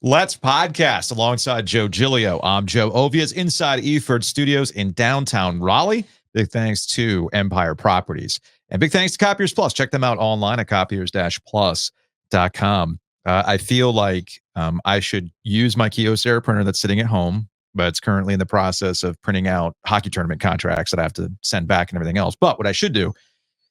Let's podcast alongside Joe Giglio. I'm Joe Ovias inside Eford Studios in downtown Raleigh. Big thanks to Empire Properties. And big thanks to Copiers Plus. Check them out online at copiers-plus.com. I feel like I should use my Kyocera printer that's sitting at home, but it's currently in the process of printing out hockey tournament contracts that I have to send back and everything else. But what I should do,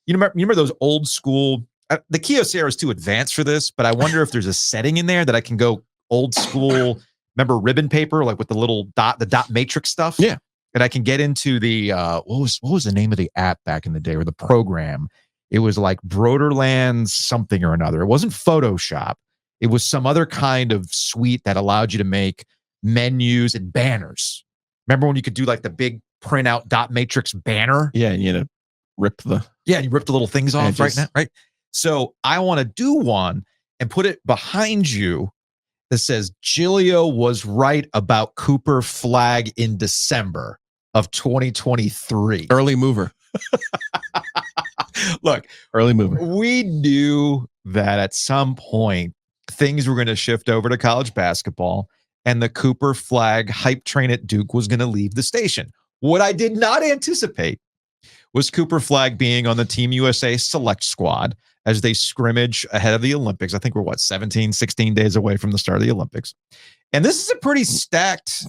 you remember those old school, the Kyocera is too advanced for this, but I wonder if there's a setting in there that I can go old school, remember ribbon paper, like with the little dot matrix stuff? Yeah. And I can get into the, what was the name of the app back in the day, or the program? It was like Broderlands something or another. It wasn't Photoshop. It was some other kind of suite that allowed you to make menus and banners. Remember when you could do like the big printout dot matrix banner? Yeah, and you had to rip the... Yeah, you rip the little things off edges. right now, right? So I want to do one and put it behind you that says Giglio was right about Cooper Flagg in December of 2023. Early mover. Look, early mover. We knew that at some point things were going to shift over to college basketball and the Cooper Flagg hype train at Duke was going to leave the station. What I did not anticipate was Cooper Flagg being on the Team USA select squad as they scrimmage ahead of the Olympics. I think we're 16 days away from the start of the Olympics. And this is a pretty stacked,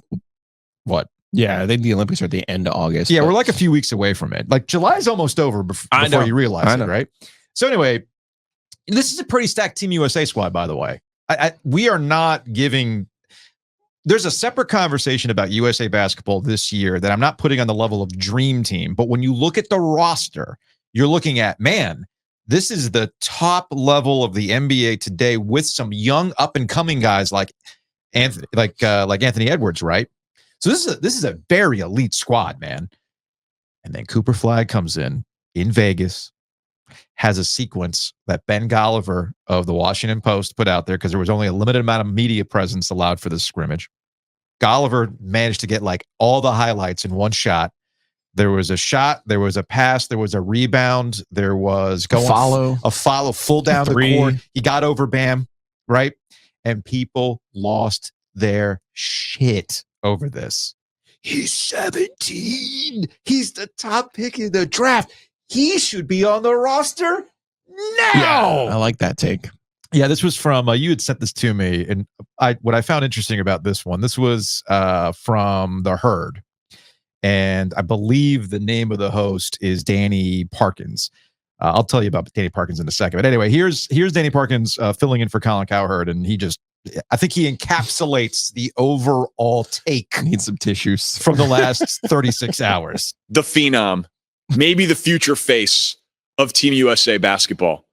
what? Yeah, I think the Olympics are at the end of August. Yeah, we're like a few weeks away from it. Like July's almost over before you realize it, right? So anyway, this is a pretty stacked Team USA squad, by the way. We are not giving... There's a separate conversation about USA basketball this year that I'm not putting on the level of dream team. But when you look at the roster, you're looking at, man, this is the top level of the NBA today with some young up and coming guys like Anthony Edwards, right? So this is a very elite squad, man. And then Cooper Flagg comes in Vegas, has a sequence that Ben Golliver of the Washington Post put out there because there was only a limited amount of media presence allowed for the scrimmage. Golliver managed to get like all the highlights in one shot. There was a shot, there was a pass, there was a rebound, there was a follow full down the court. He got over Bam, right? And people lost their shit over this. He's 17. He's the top pick in the draft. He should be on the roster now. Yeah, I like that take. Yeah, this was from, you had sent this to me, and what I found interesting about this one, this was from The Herd. And I believe the name of the host is Danny Parkins. I'll tell you about Danny Parkins in a second. But anyway, here's Danny Parkins filling in for Colin Cowherd, and I think he encapsulates the overall take. Need some tissues from the last 36 hours. The phenom, maybe the future face of Team USA basketball.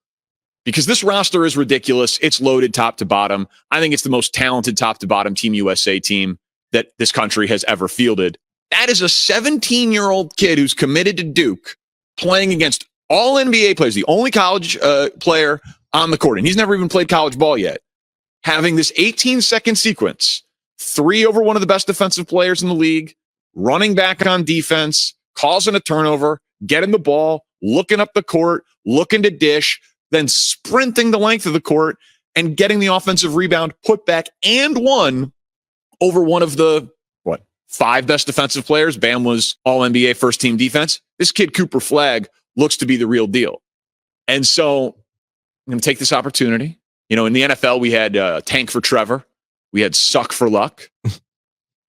Because this roster is ridiculous. It's loaded top to bottom. I think it's the most talented top to bottom Team USA team that this country has ever fielded. That is a 17-year-old kid who's committed to Duke, playing against all NBA players, the only college player on the court. And he's never even played college ball yet. Having this 18-second sequence, 3 over one of the best defensive players in the league, running back on defense, causing a turnover, getting the ball, looking up the court, looking to dish, then sprinting the length of the court and getting the offensive rebound, put back, and one over one of the, 5 best defensive players. Bam was all-NBA first-team defense. This kid, Cooper Flagg, looks to be the real deal. And so I'm going to take this opportunity. You know, in the NFL, we had tank for Trevor. We had suck for luck.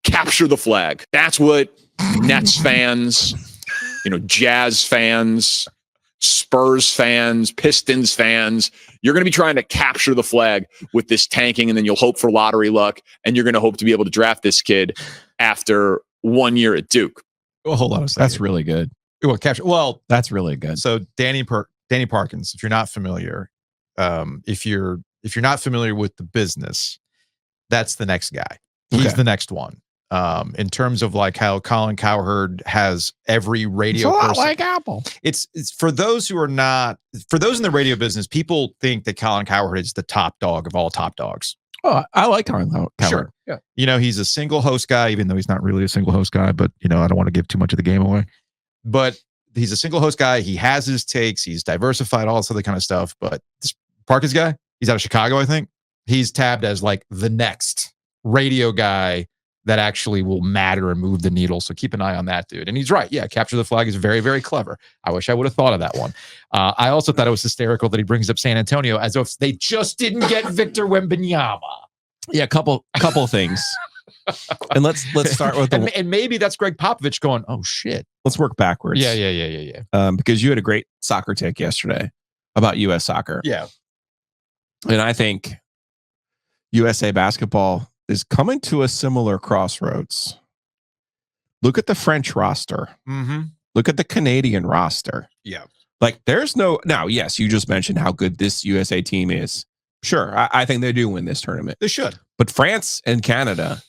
Capture the flag. That's what Nets fans, Jazz fans, Spurs fans, Pistons fans, you're going to be trying to capture the flag with this tanking, and then you'll hope for lottery luck, and you're going to hope to be able to draft this kid after 1 year at Duke. Well, hold on a second. That's really good. Well, that's really good. So Danny Parkins, if you're not familiar, if you're not familiar with the business, that's the next guy. He's the next one. In terms of like how Colin Cowherd has every radio person. It's a lot like Apple. It's for those who are not, for those in the radio business, people think that Colin Cowherd is the top dog of all top dogs. Oh, I like Colin Cowherd. Sure. Yeah. He's a single host guy, even though he's not really a single host guy, but I don't want to give too much of the game away. But he's a single host guy. He has his takes. He's diversified, all this other kind of stuff. But this Parkins guy, he's out of Chicago, I think. he's tabbed as like the next radio guy that actually will matter and move the needle. So keep an eye on that dude. And he's right. Yeah, Capture the Flag is very, very clever. I wish I would have thought of that one. I also thought it was hysterical that he brings up San Antonio as if they just didn't get Victor Wembanyama. Yeah, couple things. And let's start with and maybe that's Greg Popovich going, oh shit. Let's work backwards. Yeah. Because you had a great soccer take yesterday about U.S. soccer. Yeah. And I think USA basketball is coming to a similar crossroads. Look at the French roster. Mm-hmm. Look at the Canadian roster. Yeah. Like there's no, now, yes, you just mentioned how good this USA team is. Sure. I think they do win this tournament. They should. But France and Canada,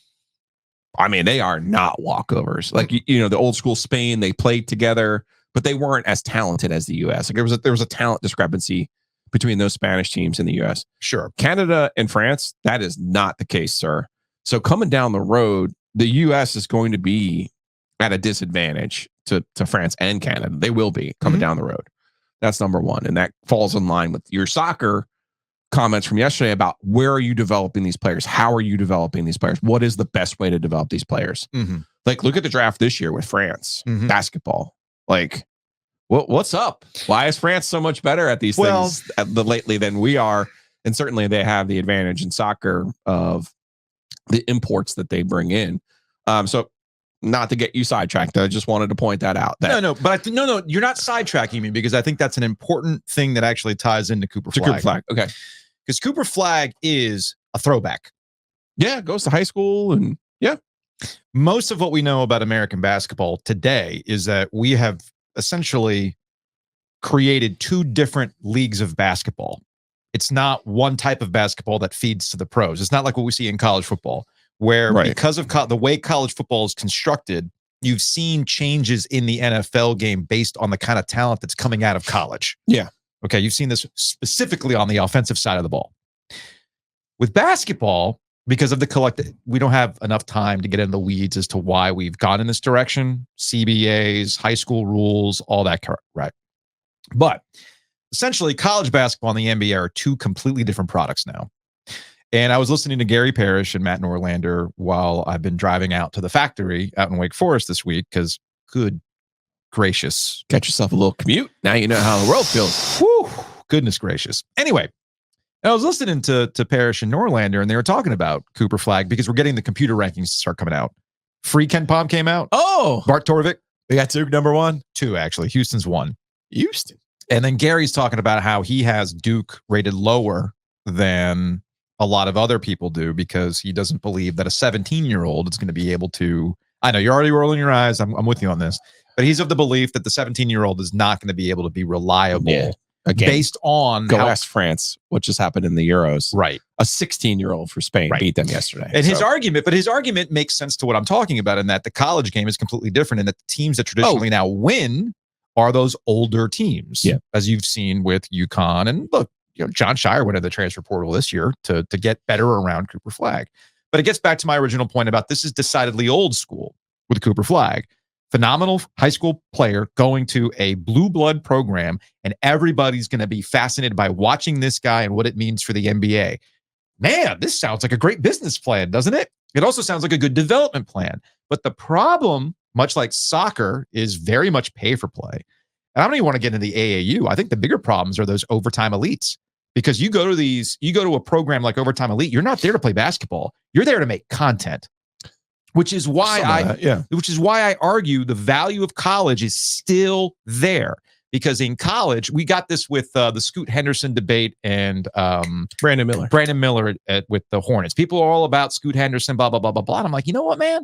I mean, they are not walkovers. Like, you know, the old school Spain, they played together, but they weren't as talented as the US. Like there was a talent discrepancy between those Spanish teams in the US. Sure. Canada and France, that is not the case, sir. So coming down the road, the US is going to be at a disadvantage to France and Canada. They will be coming down the road. That's number one. And that falls in line with your soccer comments from yesterday about where are you developing these players? How are you developing these players? What is the best way to develop these players? Mm-hmm. Like, look at the draft this year with France basketball. Like, what's up? Why is France so much better at these things lately than we are? And certainly they have the advantage in soccer of the imports that they bring in. So not to get you sidetracked, I just wanted to point that out. No, you're not sidetracking me because I think that's an important thing that actually ties into Cooper Flagg. Okay. Because Cooper Flagg is a throwback. Yeah, goes to high school and yeah. Most of what we know about American basketball today is that we have essentially created two different leagues of basketball. It's not one type of basketball that feeds to the pros. It's not like what we see in college football, where because of the way college football is constructed, you've seen changes in the NFL game based on the kind of talent that's coming out of college. Yeah. Okay, you've seen this specifically on the offensive side of the ball. With basketball, because of the collective, we don't have enough time to get into the weeds as to why we've gone in this direction. CBAs, high school rules, all that, right? But essentially, college basketball and the NBA are two completely different products now. And I was listening to Gary Parrish and Matt Norlander while I've been driving out to the factory out in Wake Forest this week, because good gracious. Get yourself a little commute. Now you know how the world feels. Whew, goodness gracious. Anyway, I was listening to Parrish and Norlander, and they were talking about Cooper Flagg because we're getting the computer rankings to start coming out. Free Ken Pom came out. Oh, Bart Torvik. We got Duke number 1. 2, actually. Houston's 1. Houston. And then Gary's talking about how he has Duke rated lower than a lot of other people do because he doesn't believe that a 17-year-old is going to be able to. I know you're already rolling your eyes. I'm with you on this. But he's of the belief that the 17-year-old is not going to be able to be reliable based on ask France what just happened in the Euros. Right. A 16-year-old for Spain beat them yesterday. And his argument makes sense to what I'm talking about in that the college game is completely different and that the teams that traditionally now win are those older teams. Yeah. As you've seen with UConn. And look, you know, John Shire went to the transfer portal this year to get better around Cooper Flagg. But it gets back to my original point about this is decidedly old school with Cooper Flagg. Phenomenal high school player going to a blue blood program, and everybody's going to be fascinated by watching this guy and what it means for the NBA. Man, this sounds like a great business plan, doesn't it? It also sounds like a good development plan. But the problem, much like soccer, is very much pay for play. And I don't even want to get into the AAU. I think the bigger problems are those overtime elites. Because you go to a program like Overtime Elite, you're not there to play basketball. You're there to make content. Which is why I argue the value of college is still there. Because in college, we got this with the Scoot Henderson debate and Brandon Miller. With the Hornets. People are all about Scoot Henderson, blah, blah, blah, blah, blah. And I'm like, you know what, man?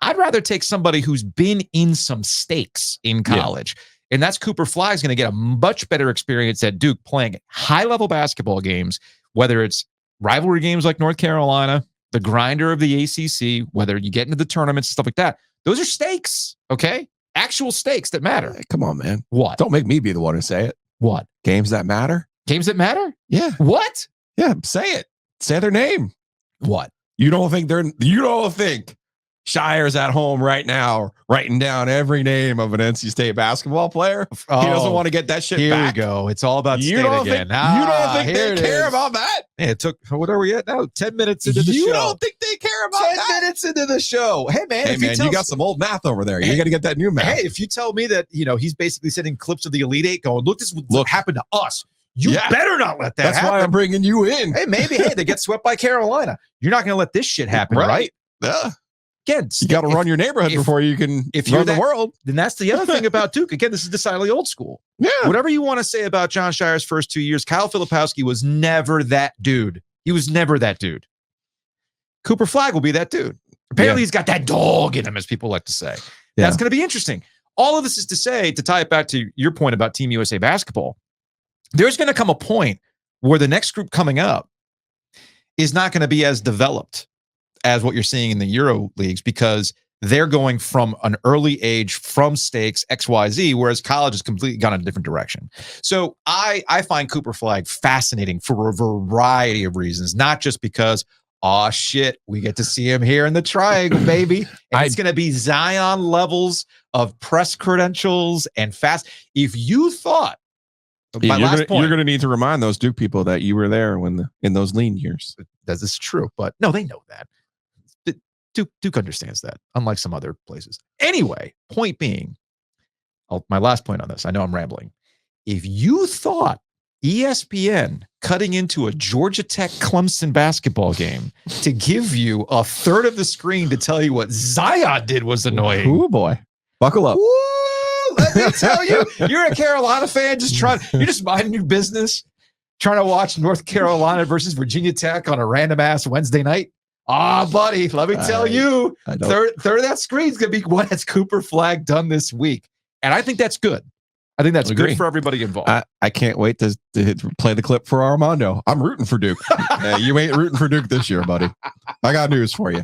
I'd rather take somebody who's been in some stakes in college. And that's Cooper Flagg's going to get a much better experience at Duke playing high-level basketball games, whether it's rivalry games like North Carolina, the grinder of the ACC, whether you get into the tournaments and stuff like that. Those are stakes, okay? Actual stakes that matter. Hey, come on, man. What? Don't make me be the one to say it. What? Games that matter? Games that matter? Yeah. What? Yeah, say it. Say their name. What? You don't think Shire's at home right now writing down every name of an NC State basketball player. He doesn't want to get that shit back. Here we go. It's all about state again. You don't think they care about that? Man, it took, what are we at now? 10 minutes into the show. You don't think they care about 10 that? minutes into the show. Hey, man. You got some old math over there. You got to get that new math. Hey, if you tell me that, he's basically sending clips of the Elite Eight going, look, this is what happened to us. You better not let that happen. That's why I'm bringing you in. Hey, maybe, they get swept by Carolina. You're not going to let this shit happen, right? Yeah. Again, you got to run your neighborhood before you can run the world. Then that's the other thing about Duke. Again, this is decidedly old school. Yeah. Whatever you want to say about John Shire's first 2 years, Kyle Filipowski was never that dude. He was never that dude. Cooper Flagg will be that dude. Apparently, he's got that dog in him, as people like to say. Yeah. That's going to be interesting. All of this is to say, to tie it back to your point about Team USA basketball, there's going to come a point where the next group coming up is not going to be as developed as what you're seeing in the Euro leagues, because they're going from an early age, from stakes XYZ, whereas college has completely gone in a different direction. So I find Cooper Flagg fascinating for a variety of reasons, not just because, oh shit, we get to see him here in the triangle, baby. And it's going to be Zion levels of press credentials and fast. If you thought, you're going to need to remind those Duke people that you were there in those lean years. This is true, but no, they know that. Duke understands that, unlike some other places. Anyway, point being, my last point on this, I know I'm rambling. If you thought ESPN cutting into a Georgia Tech Clemson basketball game to give you a third of the screen to tell you what Zion did was annoying. Oh boy, buckle up. Woo, let me tell you, you're a Carolina fan, you're just minding your business, trying to watch North Carolina versus Virginia Tech on a random ass Wednesday night. Buddy, let me tell you, third of that screen's going to be what has Cooper Flagg done this week. And I think that's good. I think that's good for everybody involved. I can't wait to play the clip for Armando. I'm rooting for Duke. You ain't rooting for Duke this year, buddy. I got news for you.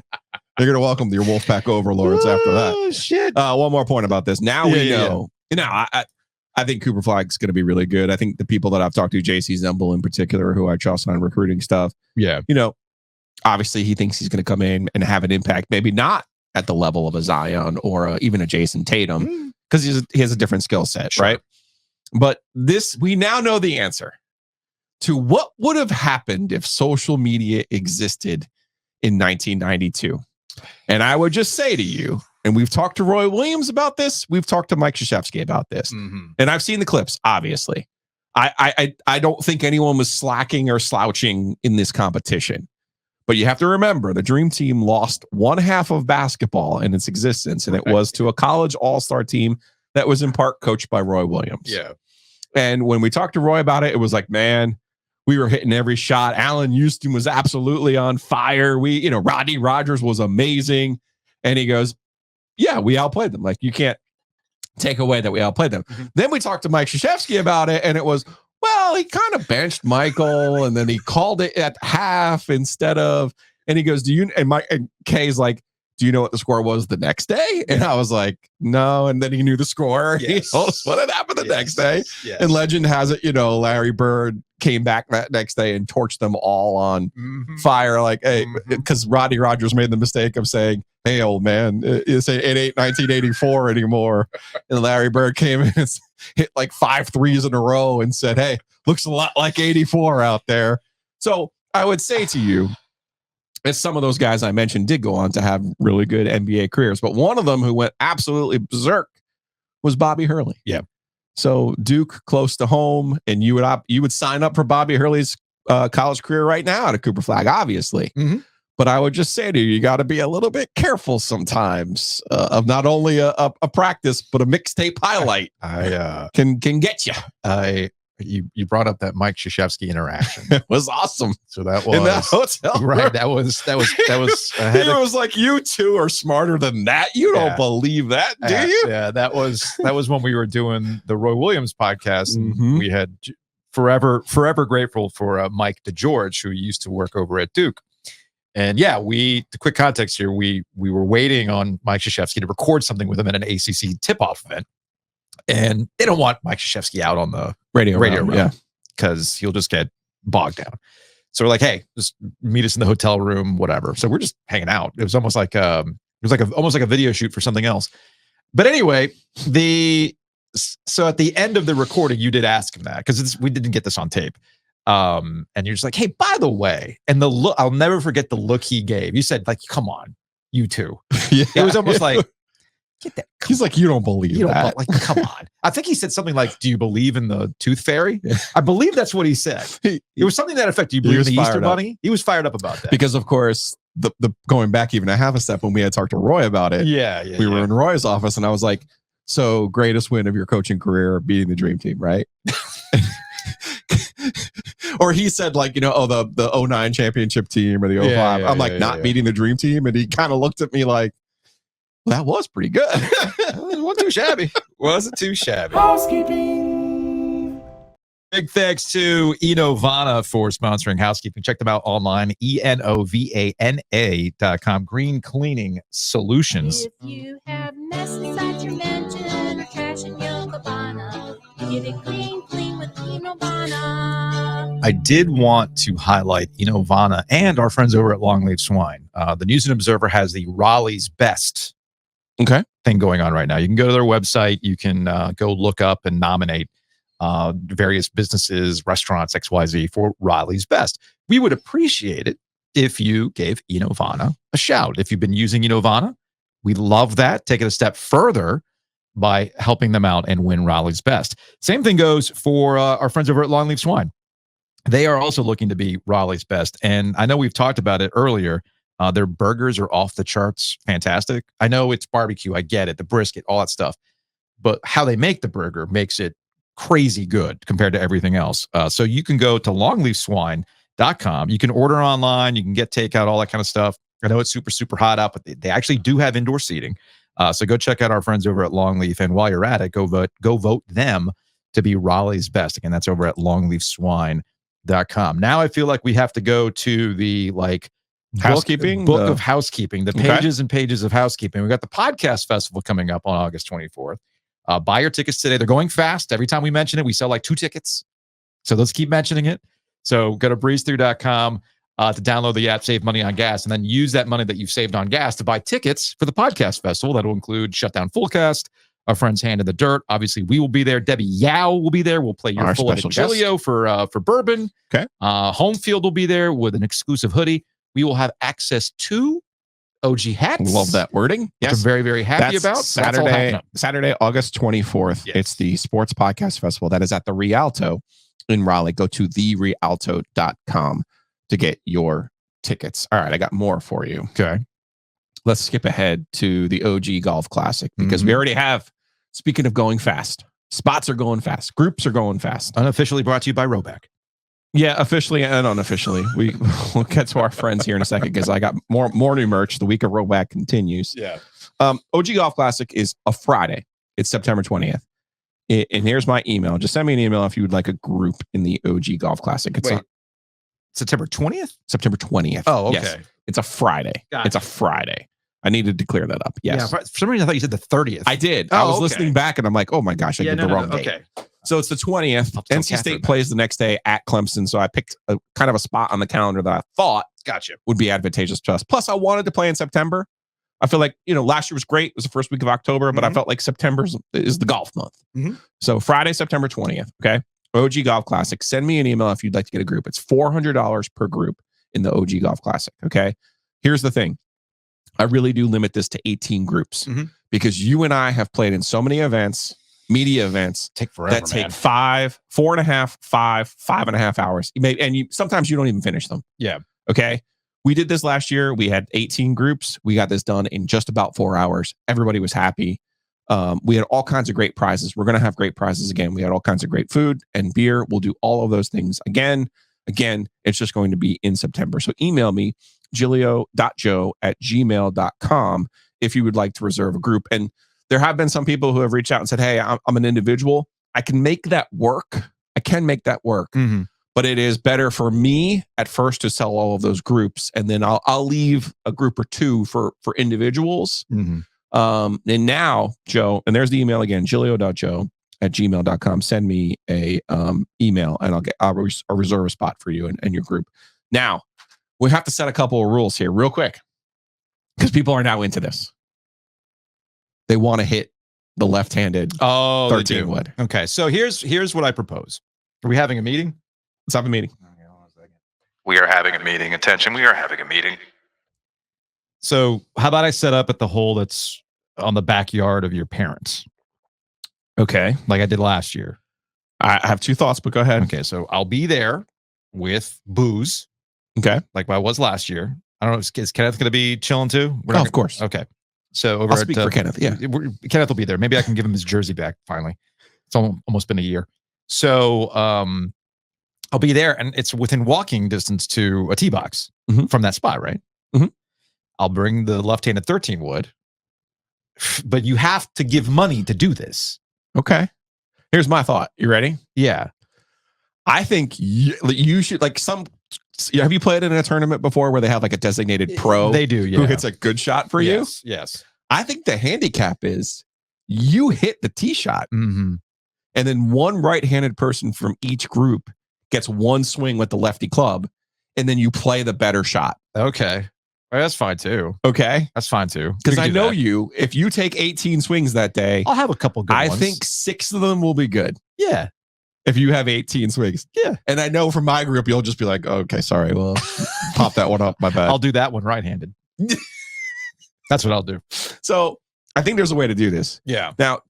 You're going to welcome your Wolfpack overlords after that. Oh, shit. One more point about this. Now we know. I think Cooper Flagg's going to be really good. I think the people that I've talked to, JC Zembel in particular, who I trust on recruiting stuff. Yeah. Obviously, he thinks he's going to come in and have an impact, maybe not at the level of a Zion or even a Jason Tatum, because he has a different skill set, right? But we now know the answer to what would have happened if social media existed in 1992. And I would just say to you, and we've talked to Roy Williams about this, we've talked to Mike Krzyzewski about this, and I've seen the clips, obviously. I don't think anyone was slacking or slouching in this competition. But you have to remember, the Dream Team lost one half of basketball in its existence, and it was to a college all-star team that was in part coached by Roy Williams. Yeah. And when we talked to Roy about it, it was like, man, we were hitting every shot. Allen Houston was absolutely on fire. Rodney Rogers was amazing. And he goes, yeah, we outplayed them. Like, you can't take away that we outplayed them. Then we talked to Mike Krzyzewski about it, and it was, well, he kind of benched Michael, and then he called it at half instead of, and he goes, and Kay's like, do you know what the score was the next day? And I was like, no. And then he knew the score. Yes. He told us what had happened the next day. Yes. And legend has it, Larry Bird came back that next day and torched them all on fire. Like, hey, because Rodney Rogers made the mistake of saying, hey, old man, it ain't 1984 anymore. And Larry Bird came in and hit like 5 threes in a row and said, hey, looks a lot like 84 out there. So I would say to you, as some of those guys I mentioned did go on to have really good NBA careers, but one of them who went absolutely berserk was Bobby Hurley. Yeah. So Duke close to home, and you would sign up for Bobby Hurley's college career right now out of Cooper Flagg, obviously. But I would just say to you, you got to be a little bit careful sometimes of not only a practice, but a mixtape highlight. Can get you. You brought up that Mike Krzyzewski interaction. It was awesome. So that was in that hotel, right? That was. It was like, you two are smarter than that. You don't believe that, do you? Yeah, that was when we were doing the Roy Williams podcast. And we had forever grateful for Mike DeGeorge, who used to work over at Duke. And the quick context here, we were waiting on Mike Krzyzewski to record something with him at an ACC tip-off event. And they don't want Mike Krzyzewski out on the radio realm, because he'll just get bogged down. So we're like, hey, just meet us in the hotel room, whatever. So we're just hanging out. It was almost like was like almost like a video shoot for something else. But anyway, so at the end of the recording, you did ask him that because we didn't get this on tape. And you're just like, hey, by the way, and the look, I'll never forget the look he gave. You said, like, come on, you two. Yeah. It was almost like, get that. He's like, you don't believe that. Like, come on. I think he said something like, do you believe in the tooth fairy? Yeah. I believe that's what he said. It was something to that effect. Do you believe in the Easter Bunny? He was fired up about that. Because, of course, the going back even a half a step when we had talked to Roy about it. We were in Roy's office and I was like, so greatest win of your coaching career, beating the dream team, right? Or he said like, the 09 championship team or the 05. I'm like, not beating the dream team. And he kind of looked at me like, well, that was pretty good. It wasn't too shabby. Wasn't too shabby. Housekeeping. Big thanks to Enovana for sponsoring housekeeping. Check them out online, ENOVANA.com. Green Cleaning Solutions. If you have mess inside your mansion or trash in your cabana, get it clean with Enovana. I did want to highlight Enovana and our friends over at Longleaf Swine. The News and Observer has the Raleigh's Best thing going on right now. You can go to their website. You can go look up and nominate various businesses, restaurants, XYZ for Raleigh's Best. We would appreciate it if you gave Enovana a shout. If you've been using Enovana, we love that. Take it a step further by helping them out and win Raleigh's Best. Same thing goes for our friends over at Longleaf Swine. They are also looking to be Raleigh's Best. And I know we've talked about it earlier. Their burgers are off the charts. Fantastic. I know it's barbecue. I get it. The brisket, all that stuff. But how they make the burger makes it crazy good compared to everything else. So you can go to longleafswine.com. You can order online. You can get takeout, all that kind of stuff. I know it's super, super hot out, but they actually do have indoor seating. So go check out our friends over at Longleaf. And while you're at it, go vote them to be Raleigh's Best. Again, that's over at longleafswine.com. Now I feel like we have to go to the housekeeping book of housekeeping, the pages and pages of housekeeping. We got the podcast festival coming up on August 24th. Buy your tickets today. They're going fast. Every time we mention it, we sell like 2 tickets. So let's keep mentioning it. So go to breezethrough.com to download the app, save money on gas, and then use that money that you've saved on gas to buy tickets for the podcast festival. That'll include Shutdown Fullcast, our friends Hand in the Dirt. Obviously, we will be there. Debbie Yao will be there. We'll play your full of Gilio for bourbon. Okay. Home Field will be there with an exclusive hoodie. We will have access to OG hats. Love that wording. Yes. I'm very, very happy about. Saturday, August 24th. Yes. It's the Sports Podcast Festival. That is at the Rialto in Raleigh. Go to therialto.com to get your tickets. All right, I got more for you. Okay. Let's skip ahead to the OG Golf Classic because we already have, speaking of going fast, spots are going fast. Groups are going fast. Unofficially brought to you by Novak. Yeah, officially and unofficially. We'll get to our friends here in a second because I got more new merch. The week of Novak continues. Yeah. OG Golf Classic is a Friday. It's September 20th. And here's my email. Just send me an email if you would like a group in the OG Golf Classic. It's September 20th? September 20th. Oh, okay. Yes. It's a Friday. Gotcha. It's a Friday. I needed to clear that up. Yes. Yeah, for some reason, I thought you said the 30th. I did. I was listening back and I'm like, oh my gosh, I did the wrong date. Okay. So it's the 20th. NC State plays the next day at Clemson. So I picked a kind of a spot on the calendar that I thought would be advantageous to us. Plus, I wanted to play in September. I feel like, last year was great. It was the first week of October, but I felt like September is the golf month. So Friday, September 20th. Okay. OG Golf Classic. Send me an email if you'd like to get a group. It's $400 per group in the OG Golf Classic. Okay. Here's the thing. I really do limit this to 18 groups because you and I have played in so many events, media events take forever, that take 5.5 hours. Sometimes you don't even finish them. Yeah. Okay. We did this last year. We had 18 groups. We got this done in just about 4 hours. Everybody was happy. We had all kinds of great prizes. We're going to have great prizes again. We had all kinds of great food and beer. We'll do all of those things again. It's just going to be in September. So email me, gilio.joe@gmail.com if you would like to reserve a group. And there have been some people who have reached out and said, hey, I'm an individual. I can make that work. But it is better for me at first to sell all of those groups. And then I'll leave a group or two for individuals. And now, Joe, and there's the email again, gilio.joe@gmail.com. Send me a email and I'll reserve a spot for you and your group. Now, we have to set a couple of rules here real quick. Because people are now into this. They want to hit the left-handed 13 wood. Okay, so here's what I propose. Are we having a meeting? Let's have a meeting. Okay, hold on a second. We are having a meeting. Attention, we are having a meeting. So how about I set up at the hole that's on the backyard of your parents, Okay. like I did last year? I have two thoughts, but go ahead. Okay, so I'll be there with booze, Okay. like I was last year. I don't know, is Kenneth going to be chilling too? Of course. Okay. So over I'll speak for Kenneth. Yeah. Kenneth will be there. Maybe I can give him his jersey back finally. It's almost been a year. So I'll be there, and it's within walking distance to a tee box from that spot, right? I'll bring the left-handed 13 wood, but you have to give money to do this. Okay. Here's my thought. You ready? Yeah. I think you should, like, have you played in a tournament before where they have like a designated pro? They do, yeah. Who hits a good shot for you? Yes. I think the handicap is you hit the tee shot, Mm-hmm. and then one right-handed person from each group gets one swing with the lefty club, and then you play the better shot. Okay. Well, that's fine too. Okay. That's fine too. Because I know you, if you take 18 swings that day, I'll have a couple good ones. I think 6 of them will be good. Yeah. If you have 18 swings. Yeah. And I know from my group, you'll just be like, okay, sorry. Well, pop that one up. My bad. I'll do that one right-handed. That's what I'll do. So I think there's a way to do this. Yeah. Now,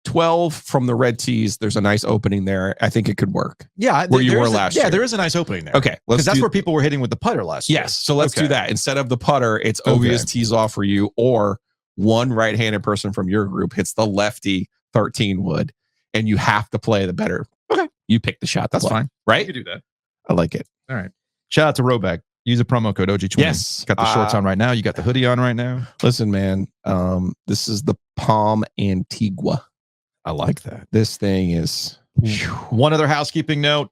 12 from the red tees, there's a nice opening there. I think it could work. Yeah. Where you were last year. Yeah, there is a nice opening there. Okay. Because that's where people were hitting with the putter last year. Yes. So let's do that. Instead of the putter, it's obvious tees off for you, or one right-handed person from your group hits the lefty 13 wood, and you have to play the better. Okay. You pick the shot. That's fine. Right? You can do that. I like it. All right. Shout out to Novak. Use a promo code OG220. Yes. Got the shorts on right now. You got the hoodie on right now. Listen, man. This is the Palm Antigua. I like that. This thing is. One other housekeeping note.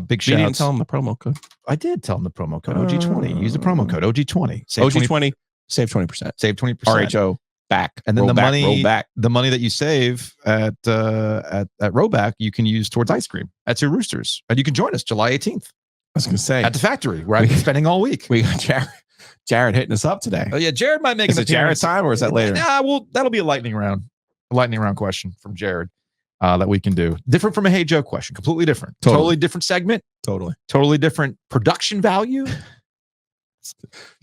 Big shout out. You didn't tell him the promo code. I did tell him the promo code OG20. Use the promo code OG20. Save OG20. Save 20%. Save 20%. RHO back. And then roll the back. money that you save at Rowback, you can use towards ice cream at Two Roosters. And you can join us July 18th. I was going to say. At the factory, where I've been spending all week. We got Jared hitting us up today. Oh, yeah. Jared might make an appearance. Is it Jared's time, or is that later? Nah, well, that'll be a lightning round. A lightning round question from Jared that we can do. Different from a Hey Joe question. Completely different. Totally different segment. Totally different production value.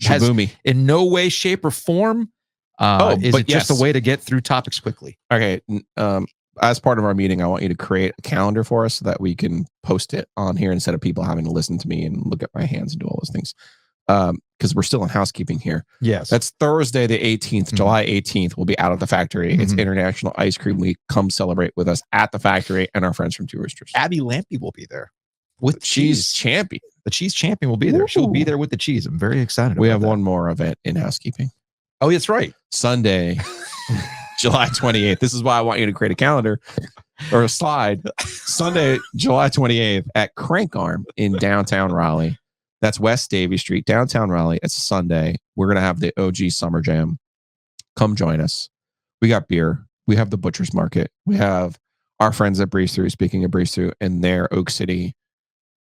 Shaboomy. In no way, shape, or form is it just a way to get through topics quickly. Okay. As part of our meeting, I want you to create a calendar for us so that we can post it on here instead of people having to listen to me and look at my hands and do all those things. Because we're still in housekeeping here. Yes. That's Thursday the 18th, July 18th. We'll be out at the factory. It's International Ice Cream Week. Come celebrate with us at the factory and our friends from Two Roosters. Abby Lampy will be there with the cheese champion. The cheese champion will be there. She'll be there with the cheese. I'm very excited. We have one more event in housekeeping. Oh, that's right. Sunday, July 28th. This is why I want you to create a calendar or a slide. Sunday, July 28th at Crank Arm in downtown Raleigh. That's West Davie Street, downtown Raleigh. It's a Sunday. We're going to have the OG Summer Jam. Come join us. We got beer. We have the Butcher's Market. We have our friends at Breeze Through, speaking of Breeze Through, and their Oak City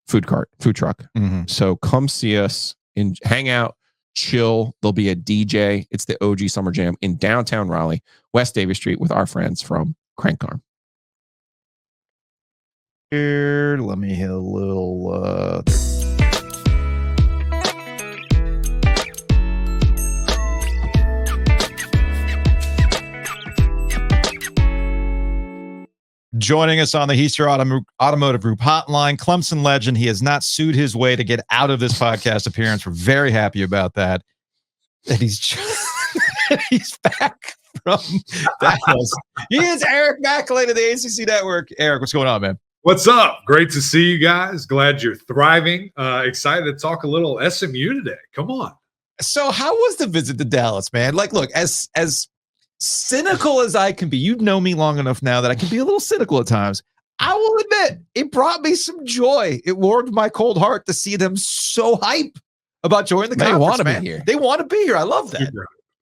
food truck. So come see us and hang out, chill. There'll be a DJ. It's the OG Summer Jam in downtown Raleigh, West Davie Street, with our friends from Crank Arm. Here, let me hit a little... Joining us on the Heister Automotive Group hotline, Clemson legend. He has not sued his way to get out of this podcast appearance. We're very happy about that. And he's back from Dallas. He is Eric McElwain of the ACC Network. Eric, what's going on, man? What's up? Great to see you guys. Glad you're thriving. Excited to talk a little SMU today. Come on. So how was the visit to Dallas, man? Like, look, as cynical as I can be, you know me long enough now that I can be a little cynical at times. I will admit, it brought me some joy. It warmed my cold heart to see them so hype about joining the conference. They want to be here. They want to be here. I love that.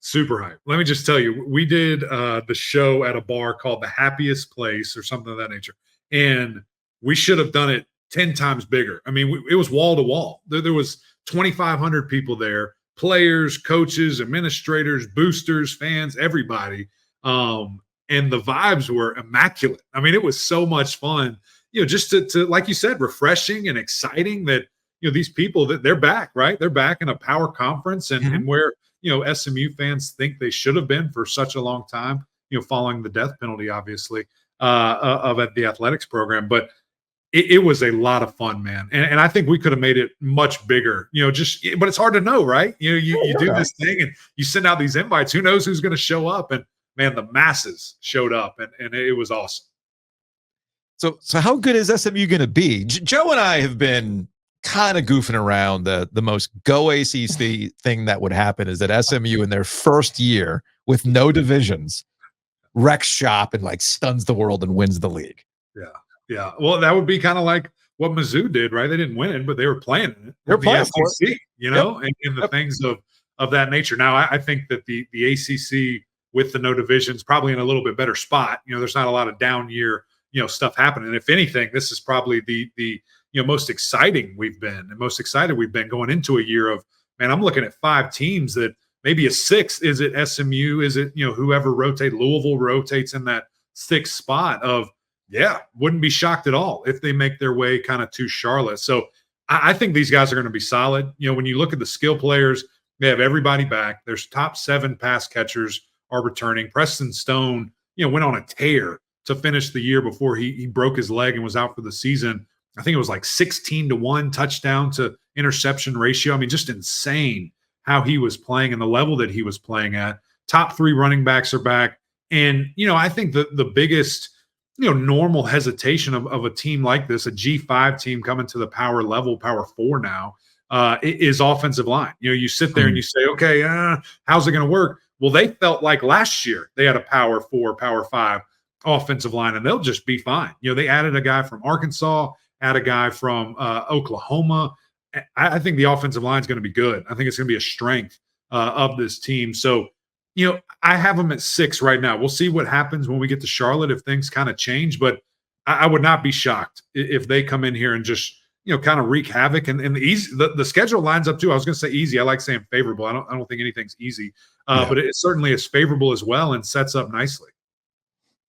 Super hype. Let me just tell you, we did the show at a bar called The Happiest Place or something of that nature. And we should have done it 10 times bigger. I mean, it was wall to wall. There was 2,500 people there. players, coaches, administrators, boosters, fans, everybody. And the vibes were immaculate. I mean, it was so much fun, just to like you said, refreshing and exciting that, these people that they're back, right? They're back in a power conference and where, SMU fans think they should have been for such a long time, following the death penalty, obviously, of the athletics program. But it was a lot of fun, man. And I think we could have made it much bigger, but it's hard to know, right? You do this thing and you send out these invites. Who knows who's going to show up? And man, the masses showed up and it was awesome. So how good is SMU going to be? Joe and I have been kind of goofing around. The most go ACC thing that would happen is that SMU in their first year with no divisions wrecks shop and like stuns the world and wins the league. Yeah. Well, that would be kind of like what Mizzou did, right? They didn't win it, but they were playing in it. They're playing the SEC, and the things of that nature. Now, I think that the ACC with the no divisions probably in a little bit better spot. There's not a lot of down year, stuff happening. If anything, this is probably the most exciting we've been and most excited we've been going into a year of, man, I'm looking at 5 teams that maybe a 6th. Is it SMU? Is it, whoever rotates? Louisville rotates in that 6th spot of, wouldn't be shocked at all if they make their way kind of to Charlotte. So I think these guys are going to be solid. When you look at the skill players, they have everybody back. There's top 7 pass catchers are returning. Preston Stone, went on a tear to finish the year before he broke his leg and was out for the season. I think it was like 16-1 touchdown to interception ratio. I mean, just insane how he was playing and the level that he was playing at. Top 3 running backs are back. And, I think the biggest, normal hesitation of a team like this, a G5 team coming to the power level, power 4 now, is offensive line. You sit there and you say, okay, how's it going to work? Well, they felt like last year they had a power 4, power 5 offensive line, and they'll just be fine. They added a guy from Arkansas, add a guy from Oklahoma. I think the offensive line is going to be good. I think it's going to be a strength of this team. So, I have them at 6 right now. We'll see what happens when we get to Charlotte if things kind of change, but I would not be shocked if they come in here and just, kind of wreak havoc. And the schedule lines up too. I was going to say easy. I like saying favorable. I don't think anything's easy, but it certainly is favorable as well and sets up nicely.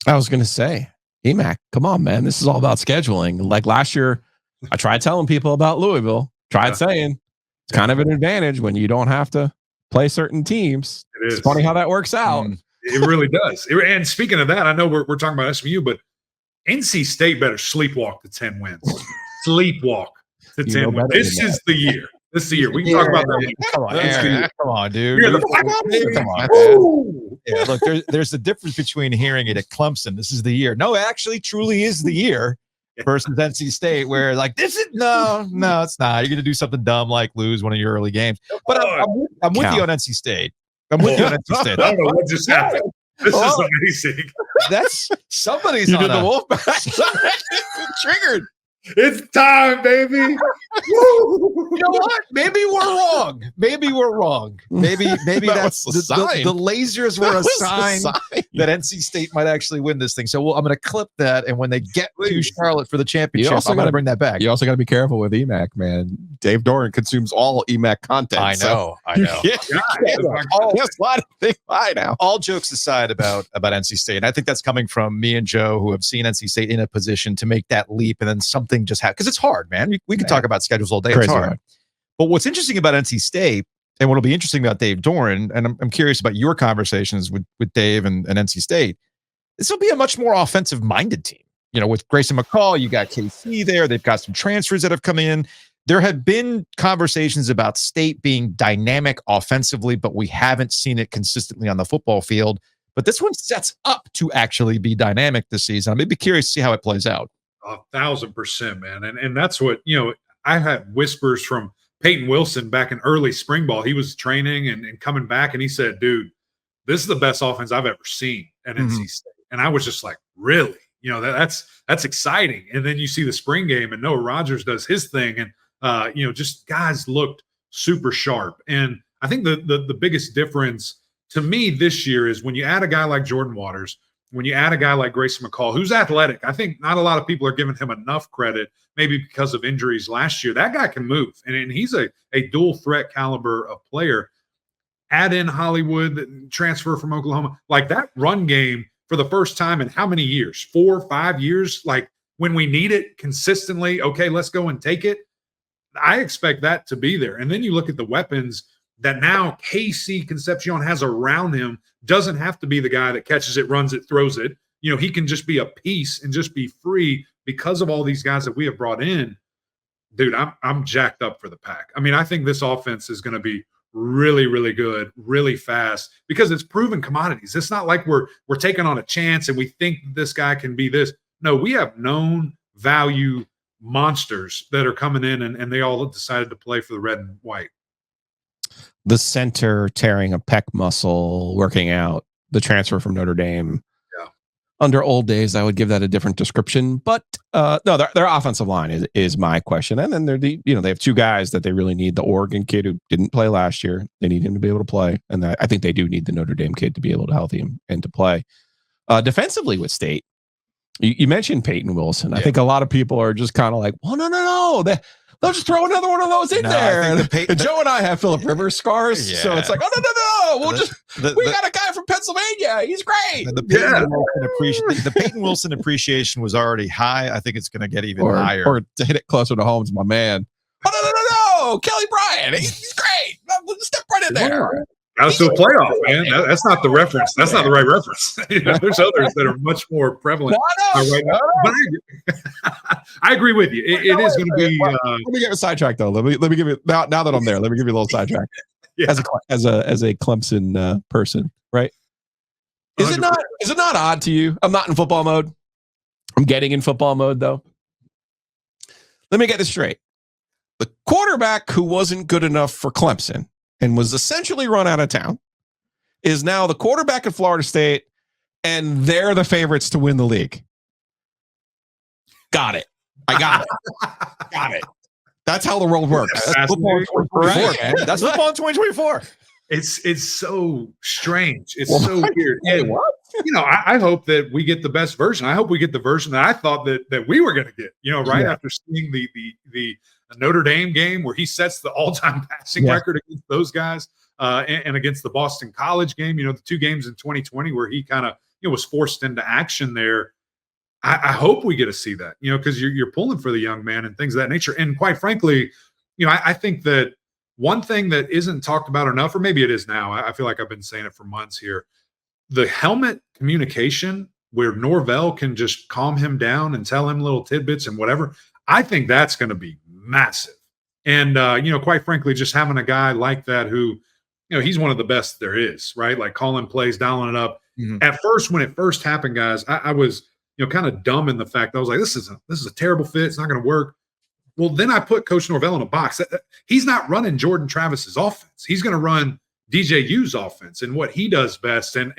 I was going to say, EMAC, come on, man. This is all about scheduling. Like last year, I tried telling people about Louisville, saying it's kind of an advantage when you don't have to play certain teams. It's funny how that works out. It really does. And speaking of that, I know we're talking about SMU, but NC State better sleepwalk to 10 wins. Sleepwalk to 10 wins. This is the year. This is the year. We can talk about that. Come on, Aaron. Come on, dude. Come on, man. Yeah, look, there's a difference between hearing it at Clemson. This is the year. No, actually, truly is the year. Versus NC State, where like this is no, it's not. You're gonna do something dumb like lose one of your early games. But I'm with you on NC State. I'm with you on NC State. I don't know what just happened. This is amazing. That's somebody's you on did the Wolfpack. Triggered. It's time, baby. You know what? Maybe we're wrong. Maybe that's the lasers were a sign that NC State might actually win this thing. So I'm going to clip that, and when they get to Charlotte for the championship, I'm going to bring that back. You also got to be careful with EMAC, man. Dave Doran consumes all EMAC content. I know. All jokes aside about NC State, and I think that's coming from me and Joe, who have seen NC State in a position to make that leap, and then something just happened because it's hard, man. We can talk about schedules all day. It's hard. But what's interesting about NC State, and what'll be interesting about Dave Doran, and I'm curious about your conversations with Dave and NC State, this will be a much more offensive-minded team. With Grayson McCall, you got KC there. They've got some transfers that have come in. There have been conversations about State being dynamic offensively, but we haven't seen it consistently on the football field. But this one sets up to actually be dynamic this season. I'm maybe curious to see how it plays out. 1,000%, man. And that's what, I had whispers from Peyton Wilson back in early spring ball. He was training and coming back, and he said, dude, this is the best offense I've ever seen at NC State. And I was just like, really? That's exciting. And then you see the spring game, and Noah Rogers does his thing, and just guys looked super sharp. And I think the biggest difference to me this year is when you add a guy like Jordan Waters, when you add a guy like Grayson McCall, who's athletic. I think not a lot of people are giving him enough credit, maybe because of injuries last year. That guy can move, and he's a dual threat caliber of player. add in Hollywood, transfer from Oklahoma, like that run game for the first time in how many years? 4 or 5 years? Like when we need it consistently, okay, let's go and take it. I expect that to be there. And then you look at the weapons that now KC Concepcion has around him. Doesn't have to be the guy that catches it, runs it, throws it. You know, he can just be a piece and just be free because of all these guys that we have brought in. Dude, I'm jacked up for the Pack. I mean, I think this offense is going to be really, really good, really fast, because it's proven commodities. It's not like we're taking on a chance and we think this guy can be this. No, we have known value monsters that are coming in, and they all decided to play for the red and white. The center tearing a pec muscle, working out, the transfer from Notre Dame. Yeah. Under old days, I would give that a different description, but no, their offensive line is my question. And then they have two guys that they really need. The Oregon kid who didn't play last year, they need him to be able to play, and I think they do need the Notre Dame kid to be able to healthy him and to play. Defensively with State, you mentioned Peyton Wilson. I think a lot of people are just kind of like, well, no, they'll just throw another one of those in there. And Joe and I have Phillip Rivers scars, so it's like, oh no, we got a guy from Pennsylvania. He's great. The Peyton Wilson appreciation was already high. I think it's going to get even higher. Or to hit it closer to home to my man. Oh no, Kelly Bryant. He's great. Step right in there. That was to a playoff, man. That's not the reference. That's not the right reference. There's others that are much more prevalent right now. But I agree with you. It is going to be. Let me get a sidetrack though. Let me give you now that I'm there. Let me give you a little sidetrack. Yeah. As a Clemson person, right? Is 100%. Is it not odd to you? I'm not in football mode. I'm getting in football mode though. Let me get this straight. The quarterback who wasn't good enough for Clemson and was essentially run out of town is now the quarterback at Florida State, and they're the favorites to win the league. Got it. I got it. Got it. That's how the world works. That's football in 2024, man. That's football in 2024. It's so strange. It's so weird. And, I hope that we get the best version. I hope we get the version that I thought that we were going to get, right after seeing the Notre Dame game where he sets the all-time passing record against those guys and against the Boston College game, the two games in 2020 where he kind of, was forced into action there. I hope we get to see that, because you're pulling for the young man and things of that nature. And quite frankly, I think that one thing that isn't talked about enough, or maybe it is now, I feel like I've been saying it for months here, the helmet communication where Norvell can just calm him down and tell him little tidbits and whatever. I think that's going to be massive. And, quite frankly, just having a guy like that who, he's one of the best there is, right? Like calling plays, dialing it up. Mm-hmm. At first, when it first happened, guys, I was, kind of dumb in the fact that I was like, this is a terrible fit. It's not going to work. Well, then I put Coach Norvell in a box. He's not running Jordan Travis's offense. He's going to run DJU's offense and what he does best. And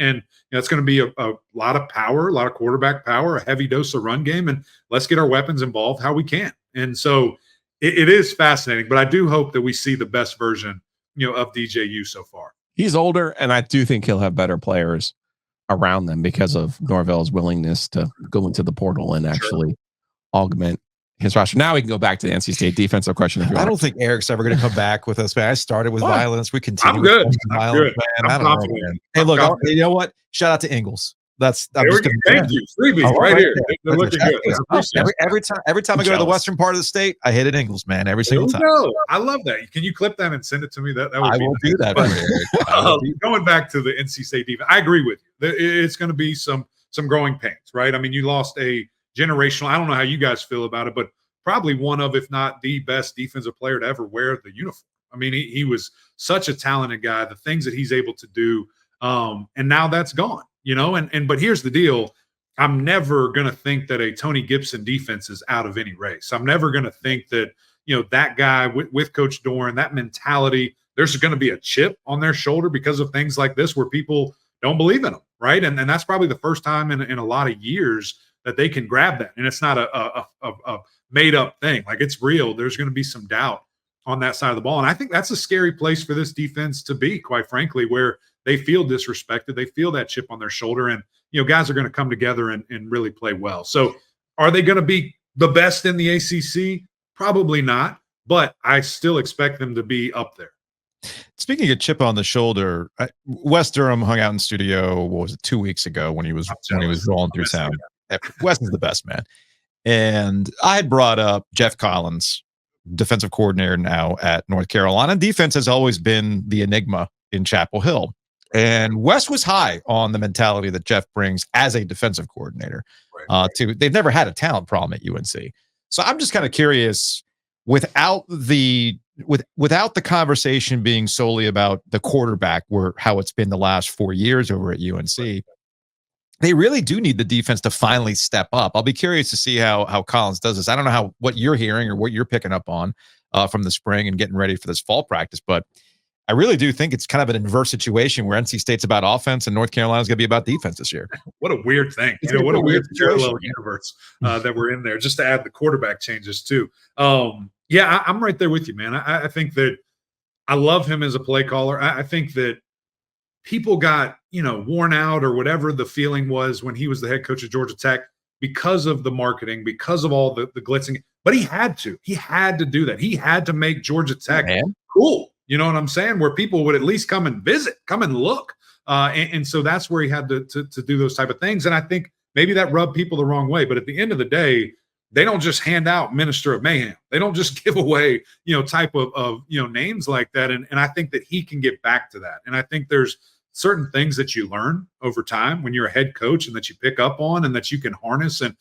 it's going to be a lot of power, a lot of quarterback power, a heavy dose of run game, and let's get our weapons involved how we can. And so it is fascinating, but I do hope that we see the best version, of DJU so far. He's older, and I do think he'll have better players around them because of Norvell's willingness to go into the portal and actually augment his roster. Now we can go back to the NC State defensive question. I don't think Eric's ever going to come back with us, man. I started with violence. We continue. I'm good. With violence, man. I don't know, man. Hey, look, you know what? Shout out to Ingles. Thank you. Freebies right here. They're looking good. Every time I go to the western part of the state, I hit at Ingles, man. Every single time. I love that. Can you clip that and send it to me? That would I will do that. Going back to the NC State defense, I agree with you. It's going to be some growing pains, right? I mean, you lost a generational. I don't know how you guys feel about it, but probably one of, if not the best defensive player to ever wear the uniform. I mean, he was such a talented guy. The things that he's able to do, and now that's gone. But here's the deal. I'm never going to think that a Tony Gibson defense is out of any race. I'm never going to think that, that guy with Coach Doran, that mentality, there's going to be a chip on their shoulder because of things like this where people don't believe in them, right? And that's probably the first time in a lot of years that they can grab that. And it's not a made-up thing. Like, it's real. There's going to be some doubt on that side of the ball. And I think that's a scary place for this defense to be, quite frankly, where they feel disrespected. They feel that chip on their shoulder. And, guys are going to come together and really play well. So are they going to be the best in the ACC? Probably not. But I still expect them to be up there. Speaking of chip on the shoulder, Wes Durham hung out in studio. What was it, 2 weeks ago when he was rolling through town? Wes is the best, man. And I had brought up Jeff Collins, defensive coordinator now at North Carolina. Defense has always been the enigma in Chapel Hill. And Wes was high on the mentality that Jeff brings as a defensive coordinator. They've never had a talent problem at UNC. So I'm just kind of curious, without the conversation being solely about the quarterback, how it's been the last 4 years over at UNC, they really do need the defense to finally step up. I'll be curious to see how Collins does this. I don't know what you're hearing or what you're picking up on from the spring and getting ready for this fall practice, but I really do think it's kind of an inverse situation where NC State's about offense and North Carolina's going to be about defense this year. What a weird thing. What a weird parallel universe that we're in there, just to add the quarterback changes too. Yeah, I'm right there with you, man. I think that I love him as a play caller. I think that people got, worn out or whatever the feeling was when he was the head coach of Georgia Tech because of the marketing, because of all the glitzing. But he had to do that. He had to make Georgia Tech cool. You know what I'm saying? Where people would at least come and visit, come and look. And so that's where he had to do those type of things. And I think maybe that rubbed people the wrong way. But at the end of the day, they don't just hand out Minister of Mayhem. They don't just give away, type of names like that. And I think that he can get back to that. And I think there's certain things that you learn over time when you're a head coach and that you pick up on and that you can harness and,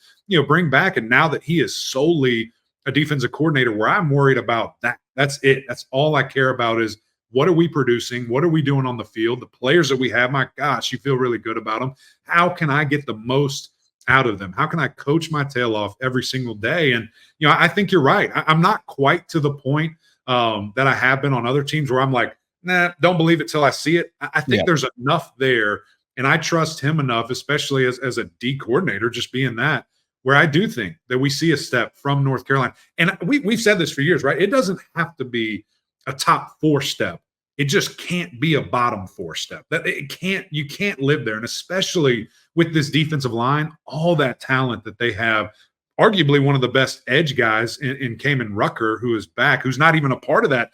bring back. And now that he is solely a defensive coordinator, where I'm worried about that. That's it. That's all I care about is what are we producing? What are we doing on the field? The players that we have, my gosh, you feel really good about them. How can I get the most out of them? How can I coach my tail off every single day? And, I think you're right. I'm not quite to the point that I have been on other teams where I'm like, nah, don't believe it till I see it. I think there's enough there. And I trust him enough, especially as a D coordinator, just being that, where I do think that we see a step from North Carolina. And we've said this for years, right? It doesn't have to be a top 4 step. It just can't be a bottom 4 step. You can't live there. And especially with this defensive line, all that talent that they have, arguably one of the best edge guys in Kamen Rucker, who is back, who's not even a part of that,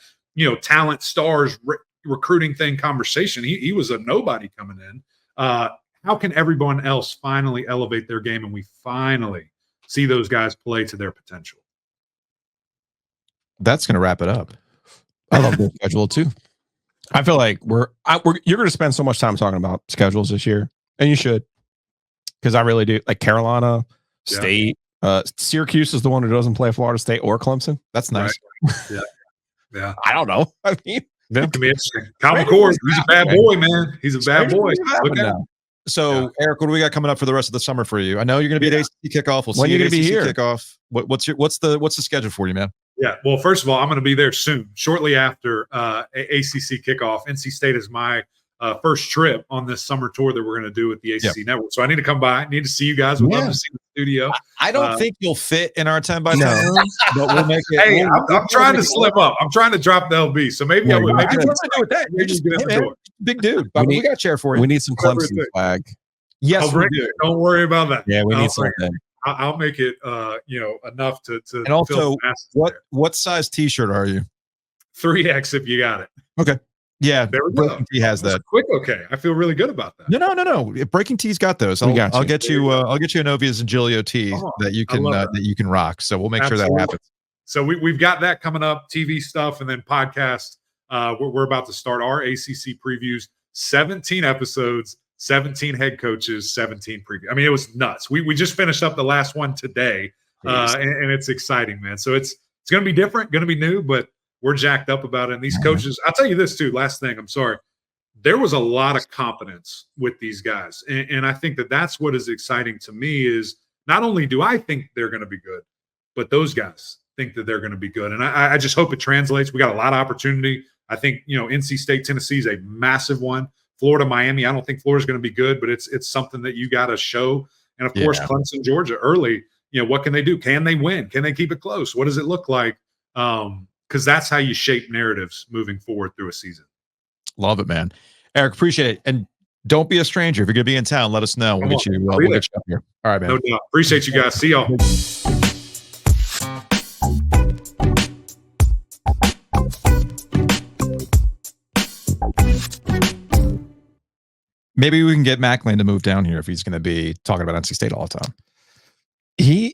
talent stars recruiting thing conversation. He was a nobody coming in. How can everyone else finally elevate their game and we finally see those guys play to their potential? That's going to wrap it up. I love the schedule too. I feel like you're going to spend so much time talking about schedules this year, and you should, because I really do. Like Carolina, State, Syracuse is the one who doesn't play Florida State or Clemson. That's nice. Right. Yeah. I don't know. I mean, it can be interesting. Kyle McCord, he's a bad boy, man. He's a bad boy. Look at him. So, Eric, what do we got coming up for the rest of the summer for you? I know you're going to be at ACC kickoff. We'll see you at ACC kickoff. What's the schedule for you, man? Yeah. Well, first of all, I'm going to be there soon, shortly after ACC kickoff. NC State is my first trip on this summer tour that we're going to do with the ACC network. So I need to come by. I need to see you guys. Would love to see the studio. I don't think you'll fit in our 10x10, but we'll make it. Hey, I'm trying to slim up. I'm trying to drop the LB. So maybe I would. Maybe do with that. You're just big dude. But we got a chair for you. We need some Clemson flag. Yes, I'll bring it. Don't worry about that. Yeah, we need something. I'll make it, enough to. And also, what size T-shirt are you? 3X if you got it. Okay. Yeah, Breaking T has that. Quick, okay. I feel really good about that. No. Breaking T's got those. I'll get you. I'll get you a Novia's and Giglio tee that you can rock. So we'll make sure that happens. So we've got that coming up, TV stuff, and then podcast. We're about to start our ACC previews. 17 episodes, 17 head coaches, 17 previews. I mean, it was nuts. We just finished up the last one today, and it's exciting, man. So it's going to be different, going to be new, but we're jacked up about it. And these coaches, I'll tell you this too, last thing, I'm sorry. There was a lot of confidence with these guys. And I think that that's what is exciting to me is not only do I think they're going to be good, but those guys think that they're going to be good. And I just hope it translates. We got a lot of opportunity. I think, NC State, Tennessee is a massive one. Florida, Miami, I don't think Florida's going to be good, but it's something that you got to show. And of course, Clemson, Georgia early, what can they do? Can they win? Can they keep it close? What does it look like? Because that's how you shape narratives moving forward through a season. Love it, man. Eric, appreciate it. And don't be a stranger. If you're going to be in town, let us know. We'll get you up here. All right, man. No doubt. Appreciate you guys. See y'all. Maybe we can get Macklin to move down here if he's going to be talking about NC State all the time.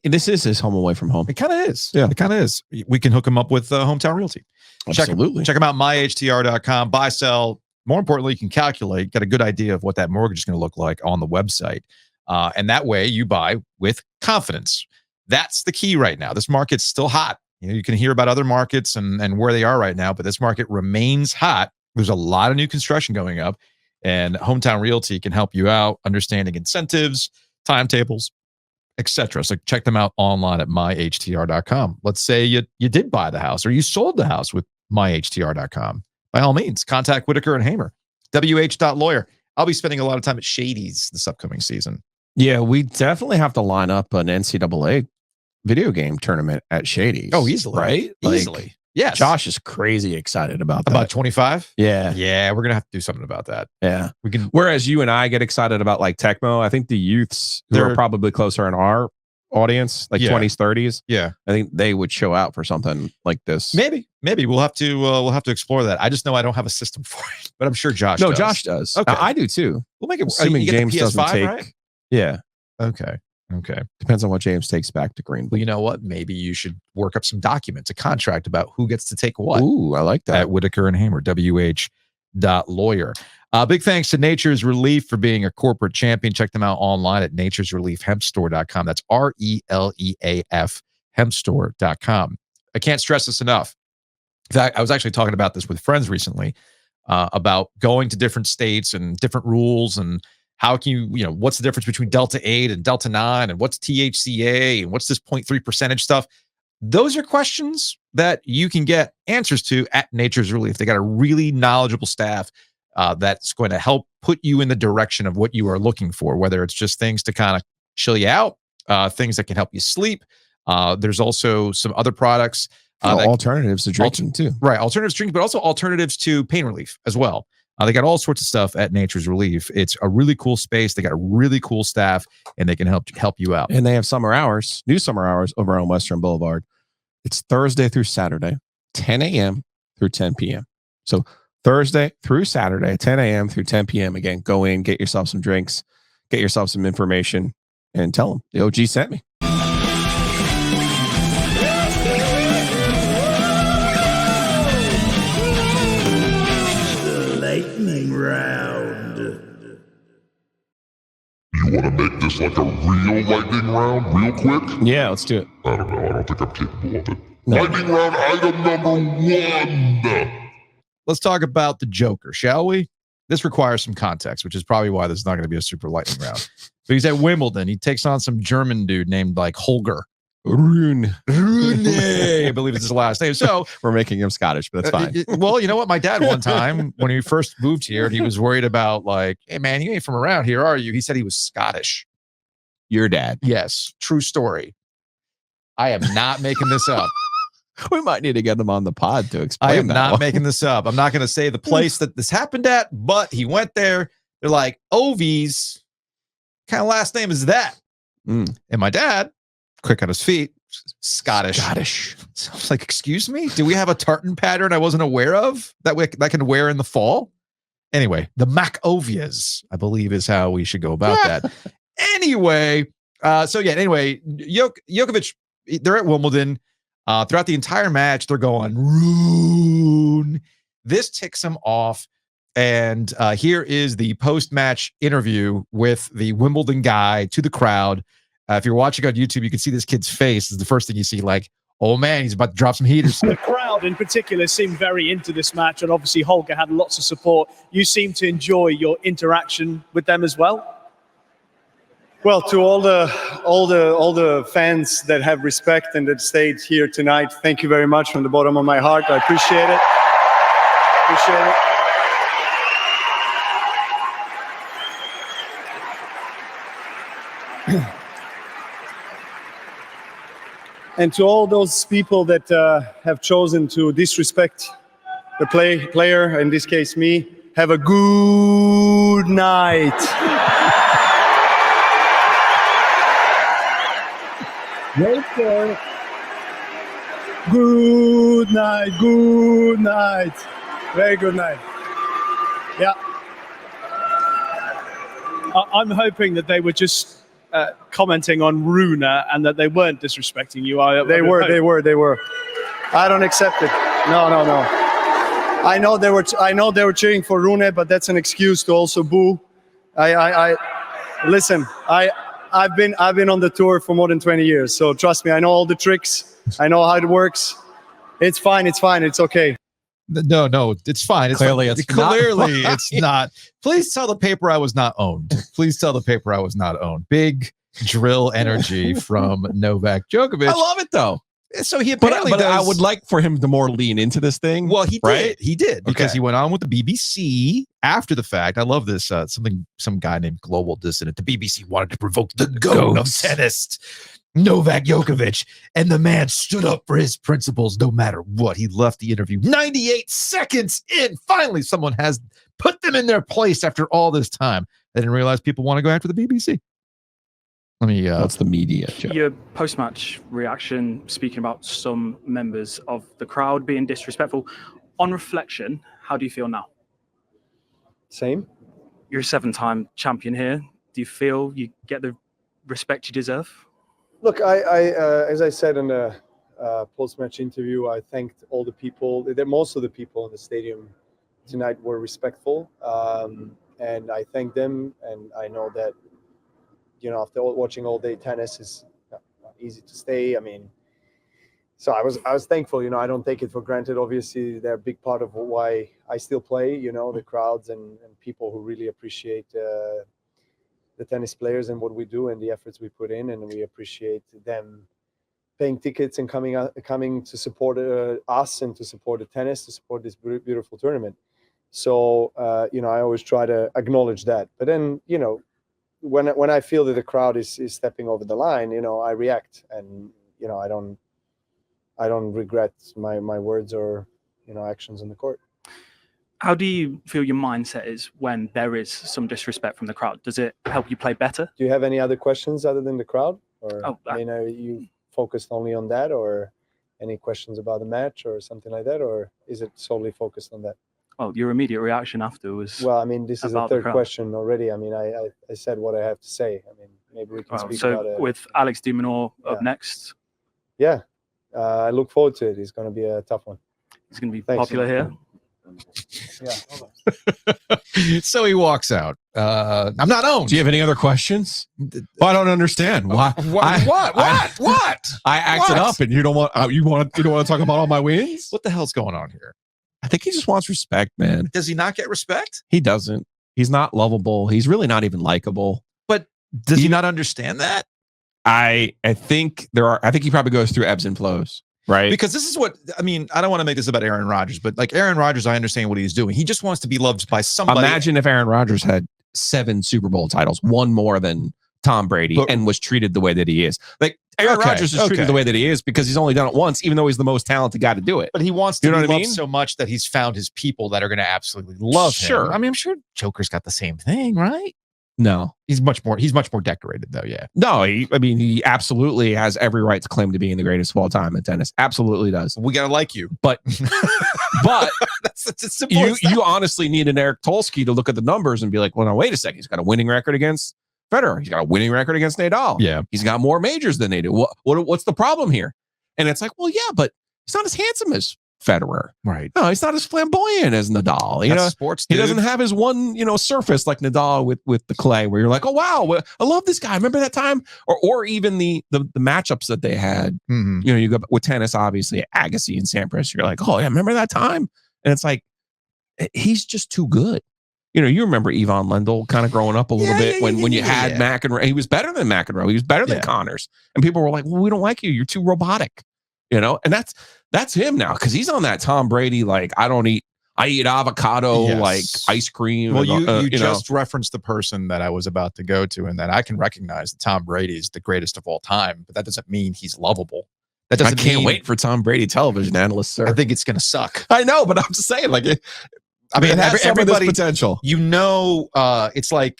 This is his home away from home. It kind of is. Yeah, it kind of is. We can hook him up with Hometown Realty. Absolutely. Check them out, myhtr.com. Buy, sell. More importantly, you can calculate, get a good idea of what that mortgage is going to look like on the website. And that way you buy with confidence. That's the key right now. This market's still hot. You can hear about other markets and where they are right now, but this market remains hot. There's a lot of new construction going up, and Hometown Realty can help you out understanding incentives, timetables, etc. So check them out online at myhtr.com. Let's say you did buy the house or you sold the house with myhtr.com. By all means, contact Whitaker and Hamer, wh.lawyer. I'll be spending a lot of time at Shady's this upcoming season. Yeah, we definitely have to line up an NCAA video game tournament at Shady's. Oh, easily. Right? Easily. Yes. Josh is crazy excited about that. About 25? Yeah. Yeah, we're going to have to do something about that. Yeah. We can. Whereas you and I get excited about like Tecmo, I think the youths who are probably closer in our audience, like 20s, 30s. Yeah. I think they would show out for something like this. Maybe we'll have to explore that. I I just know I don't have a system for it, but I'm sure Josh does. Josh does. Okay. I do too. We'll make it. Assuming James doesn't take. Right? Yeah. Okay. Depends on what James takes back to Greenville. Well, you know what? Maybe you should work up some documents, a contract about who gets to take what. Ooh, I like that. At Whitaker and Hamer, wh.lawyer. Big thanks to Nature's Relief for being a corporate champion. Check them out online at naturesreliefhempstore.com. That's RELEAF hempstore.com. I can't stress this enough. In fact, I was actually talking about this with friends recently about going to different states and different rules and how can you what's the difference between Delta 8 and Delta 9 and what's THCA and what's this 0.3% stuff? Those are questions that you can get answers to at Nature's Relief. They got a really knowledgeable staff that's going to help put you in the direction of what you are looking for, whether it's just things to kind of chill you out, things that can help you sleep. There's also some other products. Alternatives to drinking too. Right. Alternatives to drinking, but also alternatives to pain relief as well. They got all sorts of stuff at Nature's Relief. It's a really cool space. They got a really cool staff, and they can help you out. And they have summer hours, new summer hours over on Western Boulevard. It's Thursday through Saturday, 10 a.m. through 10 p.m. So Thursday through Saturday, 10 a.m. through 10 p.m. Again, go in, get yourself some drinks, get yourself some information, and tell them the OG sent me. Lightning round. You want to make this like a real lightning round real quick? Yeah, let's do it. I don't know. I don't think I'm capable of it. No. Lightning round item number 1. Let's talk about the Joker, shall we? This requires some context, which is probably why this is not going to be a super lightning round. But he's at Wimbledon. He takes on some German dude named like Holger. Rune, I believe it's his last name. So we're making him Scottish, but that's fine. Well, you know what? My dad one time when he first moved here, he was worried about like, hey man, you ain't from around here, are you? He said he was Scottish. Your dad? Yes, true story. I am not making this up. We might need to get him on the pod to explain. I am not making this up. I'm not going to say the place that this happened at, but he went there. They're like, Ovies, what kind of last name is that? And my dad, quick on his feet, Scottish. So I was like, excuse me? Do we have a tartan pattern I wasn't aware of that can wear in the fall? Anyway, the Mackovias, I believe, is how we should go about that. Anyway, Djokovic, they're at Wimbledon. Throughout the entire match, they're going, Rune. This ticks him off. And here is the post-match interview with the Wimbledon guy to the crowd. If you're watching on YouTube, you can see this kid's face. Is the first thing you see, like, oh man, he's about to drop some heaters. The crowd in particular seemed very into this match, and obviously Holger had lots of support. You seem to enjoy your interaction with them as well. Well, to all the fans that have respect and that stayed here tonight, thank you very much from the bottom of my heart. I appreciate it. And to all those people that have chosen to disrespect the player, in this case me, have a good night. Right there. Good night. Very good night. Yeah. I'm hoping that they were just commenting on Rune and that they weren't disrespecting you. They were. I don't accept it. No. I know they were cheering for Rune, but that's an excuse to also boo. Listen. I've been on the tour for more than 20 years, so trust me. I know all the tricks. I know how it works. It's fine. It's okay. No, it's fine. Clearly, it's not. Please tell the paper I was not owned. Please tell the paper I was not owned. Big drill energy from Novak Djokovic. I love it though. So he apparently but I would like for him to more lean into this thing. Well, he right? did. He did because he went on with the BBC after the fact. I love this. Some guy named Global Dissident. The BBC wanted to provoke the goat of tennis, Novak Djokovic, and the man stood up for his principles no matter what. He left the interview 98 seconds in. Finally, someone has put them in their place after all this time. They didn't realize people want to go after the BBC. Let me. What's the media? Joe? Your post-match reaction, speaking about some members of the crowd being disrespectful. On reflection, how do you feel now? Same. You're a 7-time champion here. Do you feel you get the respect you deserve? Look, I as I said in the post-match interview, I thanked all the people. Most of the people in the stadium tonight were respectful, and I thank them. And I know that, after watching all day tennis is not easy to stay. I mean, so I was thankful. I don't take it for granted. Obviously, they're a big part of why I still play. The crowds and people who really appreciate the tennis players and what we do and the efforts we put in, and we appreciate them paying tickets and coming to support us and to support the tennis, to support this beautiful tournament. So I always try to acknowledge that. But then when I feel that the crowd is stepping over the line, I react, and I don't regret my words or actions on the court. How do you feel your mindset is when there is some disrespect from the crowd? Does it help you play better? Do you have any other questions other than the crowd? Or are you focused only on that, or any questions about the match or something like that, or is it solely focused on that? Well, your immediate reaction after was. Well, I mean, this is the third question already. I mean, I said what I have to say. I mean, maybe we can speak about it. With Alex de Minaur up next. Yeah, I look forward to it. It's going to be a tough one. It's going to be popular here. Yeah. So he walks out. I'm not owned. Do you have any other questions? Well, I don't understand why. What? I acted up, and you don't want to talk about all my wins. What the hell's going on here? I think he just wants respect, man. Does he not get respect? He doesn't. He's not lovable. He's really not even likable. But does he not understand that? I think he probably goes through ebbs and flows. Right. Because this is what, I mean, I don't want to make this about Aaron Rodgers, but like Aaron Rodgers, I understand what he's doing. He just wants to be loved by somebody. Imagine if Aaron Rodgers had 7 Super Bowl titles, one more than Tom Brady, and was treated the way that he is. Like Aaron Rodgers is treated the way that he is because he's only done it once, even though he's the most talented guy to do it. But he wants to be loved so much that he's found his people that are going to absolutely love him. I mean, I'm sure Joker's got the same thing, right? No, he's much more decorated though. Yeah. No, he absolutely has every right to claim to being the greatest of all time in tennis. Absolutely does. We got to like you. But that's simple you honestly need an Eric Tolsky to look at the numbers and be like, well, no, wait a second. He's got a winning record against Federer. He's got a winning record against Nadal. Yeah. He's got more majors than they do. What's the problem here? And it's like, well, yeah, but he's not as handsome as Federer. Right. No, he's not as flamboyant as Nadal. That's sports, dude. He doesn't have his one, surface like Nadal with the clay where you're like, oh, wow, I love this guy. Remember that time? Or even the matchups that they had. Mm-hmm. You go with tennis, obviously, Agassi and Sampras. You're like, oh, yeah, remember that time? And it's like, he's just too good. You remember Yvonne Lendl kind of growing up a little bit when you had McEnroe. He was better than McEnroe. He was better than Connors. And people were like, well, we don't like you. You're too robotic. And that's him now, because he's on that Tom Brady, like, I eat avocado like ice cream. Well, you just referenced the person that I was about to go to, and that I can recognize that Tom Brady is the greatest of all time, but that doesn't mean he's lovable. That doesn't. I can't wait for Tom Brady television analysts, sir. I think it's going to suck. I know, but I'm just saying, like, it has everybody potential. It's like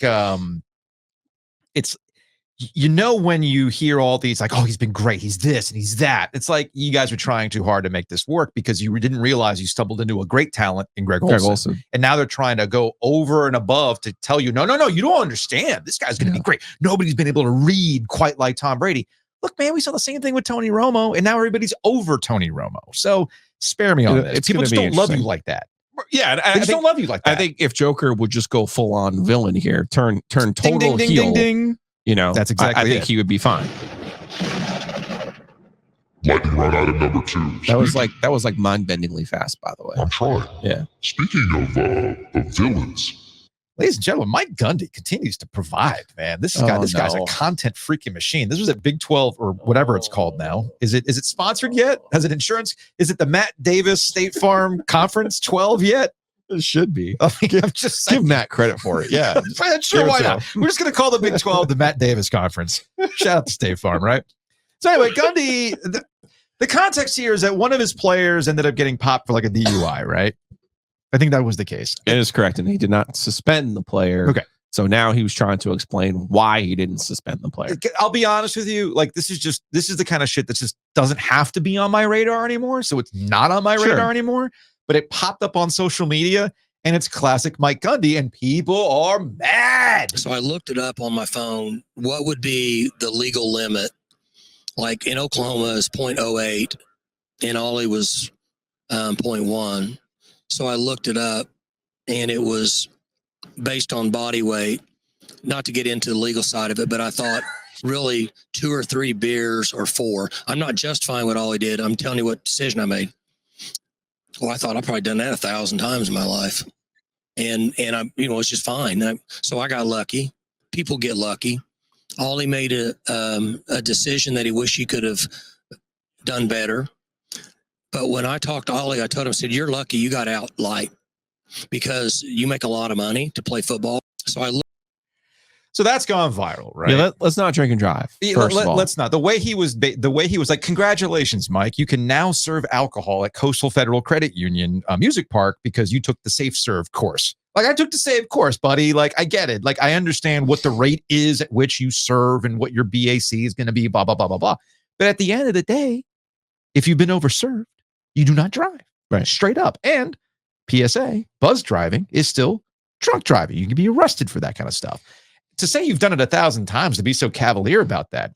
you know, when you hear all these like, oh, he's been great, he's this and he's that, it's like you guys are trying too hard to make this work because you didn't realize you stumbled into a great talent in Greg Olsen. And now they're trying to go over and above to tell you, no, you don't understand. This guy's going to be great. Nobody's been able to read quite like Tom Brady. Look, man, we saw the same thing with Tony Romo, and now everybody's over Tony Romo. So spare me on this. People just don't love you like that. Yeah, I just don't love you like that. I think if Joker would just go full on villain here, turn total ding, ding, heel, ding, ding. You know, that's exactly. I think he would be fine. Lightning round item number 2. That was like mind-bendingly fast, by the way. I'm trying. Yeah. Speaking of villains, ladies and gentlemen, Mike Gundy continues to provide. Man, this guy's a content freaking machine. This was at Big 12 or whatever it's called now. Is it sponsored yet? Has it insurance? Is it the Matt Davis State Farm Conference 12 yet? It should be. I'm just give Matt credit for it. Yeah, sure. Why not? We're just going to call the Big 12 the Matt Davis Conference. Shout out to State Farm, right? So anyway, Gundy. The context here is that one of his players ended up getting popped for like a DUI, right? I think that was the case. It is correct, and he did not suspend the player. Okay. So now he was trying to explain why he didn't suspend the player. I'll be honest with you. Like, this is the kind of shit that just doesn't have to be on my radar anymore. So it's not on my radar anymore. But it popped up on social media, and it's classic Mike Gundy, and people are mad. So I looked it up on my phone. What would be the legal limit? Like in Oklahoma is 0.08, in Ollie was 0.1. So I looked it up, and it was based on body weight. Not to get into the legal side of it, but I thought really 2 or 3 beers or 4. I'm not justifying what Ollie did. I'm telling you what decision I made. Well, I thought I've probably done that 1,000 times in my life. And I, it's just fine. So I got lucky. People get lucky. Ollie made a decision that he wished he could have done better. But when I talked to Ollie, I told him, I said, you're lucky you got out light because you make a lot of money to play football. So that's gone viral, right? Yeah, let's not drink and drive. Let's not. The way he was like, congratulations, Mike. You can now serve alcohol at Coastal Federal Credit Union Music Park because you took the Safe Serve course. Like, I took the Safe course, buddy. Like, I get it. Like, I understand what the rate is at which you serve and what your BAC is going to be, blah, blah, blah, blah, blah. But at the end of the day, if you've been overserved, you do not drive. Right. Straight up. And PSA, buzz driving is still drunk driving. You can be arrested for that kind of stuff. To say you've done it 1,000 times, to be so cavalier about that,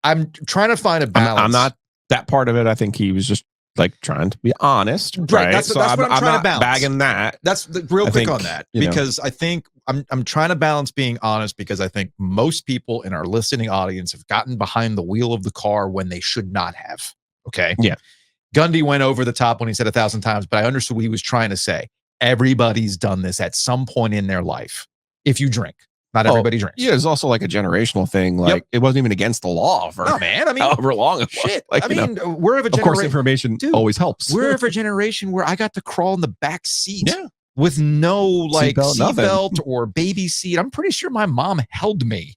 I'm trying to find a balance. I'm not that part of it. I think he was just like trying to be honest. Right. That's what I'm trying to balance. Bagging that. That's real quick on that, because I think I'm trying to balance being honest, because I think most people in our listening audience have gotten behind the wheel of the car when they should not have. Okay. Yeah. Gundy went over the top when he said 1,000 times, but I understood what he was trying to say. Everybody's done this at some point in their life. If you drink. Not everybody drinks. Yeah, it's also like a generational thing. Like, it wasn't even against the law for however long it was. Shit. Like, I mean, we're of a generation. Of course, information always helps. We're of a generation where I got to crawl in the back seat with no seatbelt or baby seat. I'm pretty sure my mom held me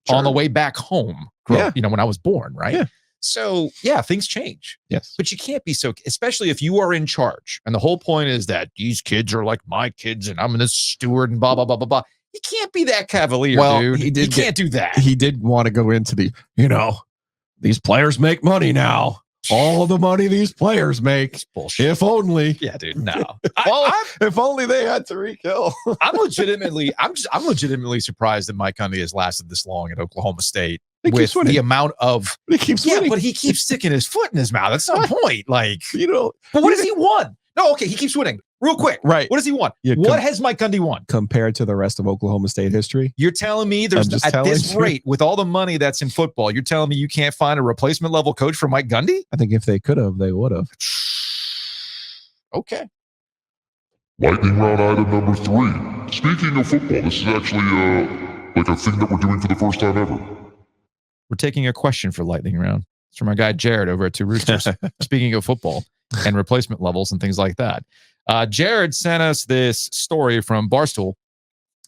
on the way back home. When I was born, right? Yeah. So things change. Yes. But you can't be so, especially if you are in charge. And the whole point is that these kids are like my kids and I'm the steward and blah, blah, blah, blah, blah. You can't be that cavalier, dude. You can't do that. He did want to go into the, these players make money now. All the money these players make. Bullshit. If only. Yeah, dude. No. If only they had Tyreek Hill. I'm legitimately surprised that Mike Gundy has lasted this long at Oklahoma State. With the amount of he keeps winning. But he keeps sticking his foot in his mouth at some point. Like, but what has he won? No, okay, he keeps winning. Real quick. Right. What does he want? What has Mike Gundy won? Compared to the rest of Oklahoma State history? You're telling me at this rate, with all the money that's in football, you're telling me you can't find a replacement level coach for Mike Gundy? I think if they could have, they would have. Okay. Lightning round item number 3. Speaking of football, this is actually like a thing that we're doing for the first time ever. We're taking a question for Lightning Round. It's from our guy Jared over at Two Roosters. Speaking of football and replacement levels and things like that. Jared sent us this story from Barstool.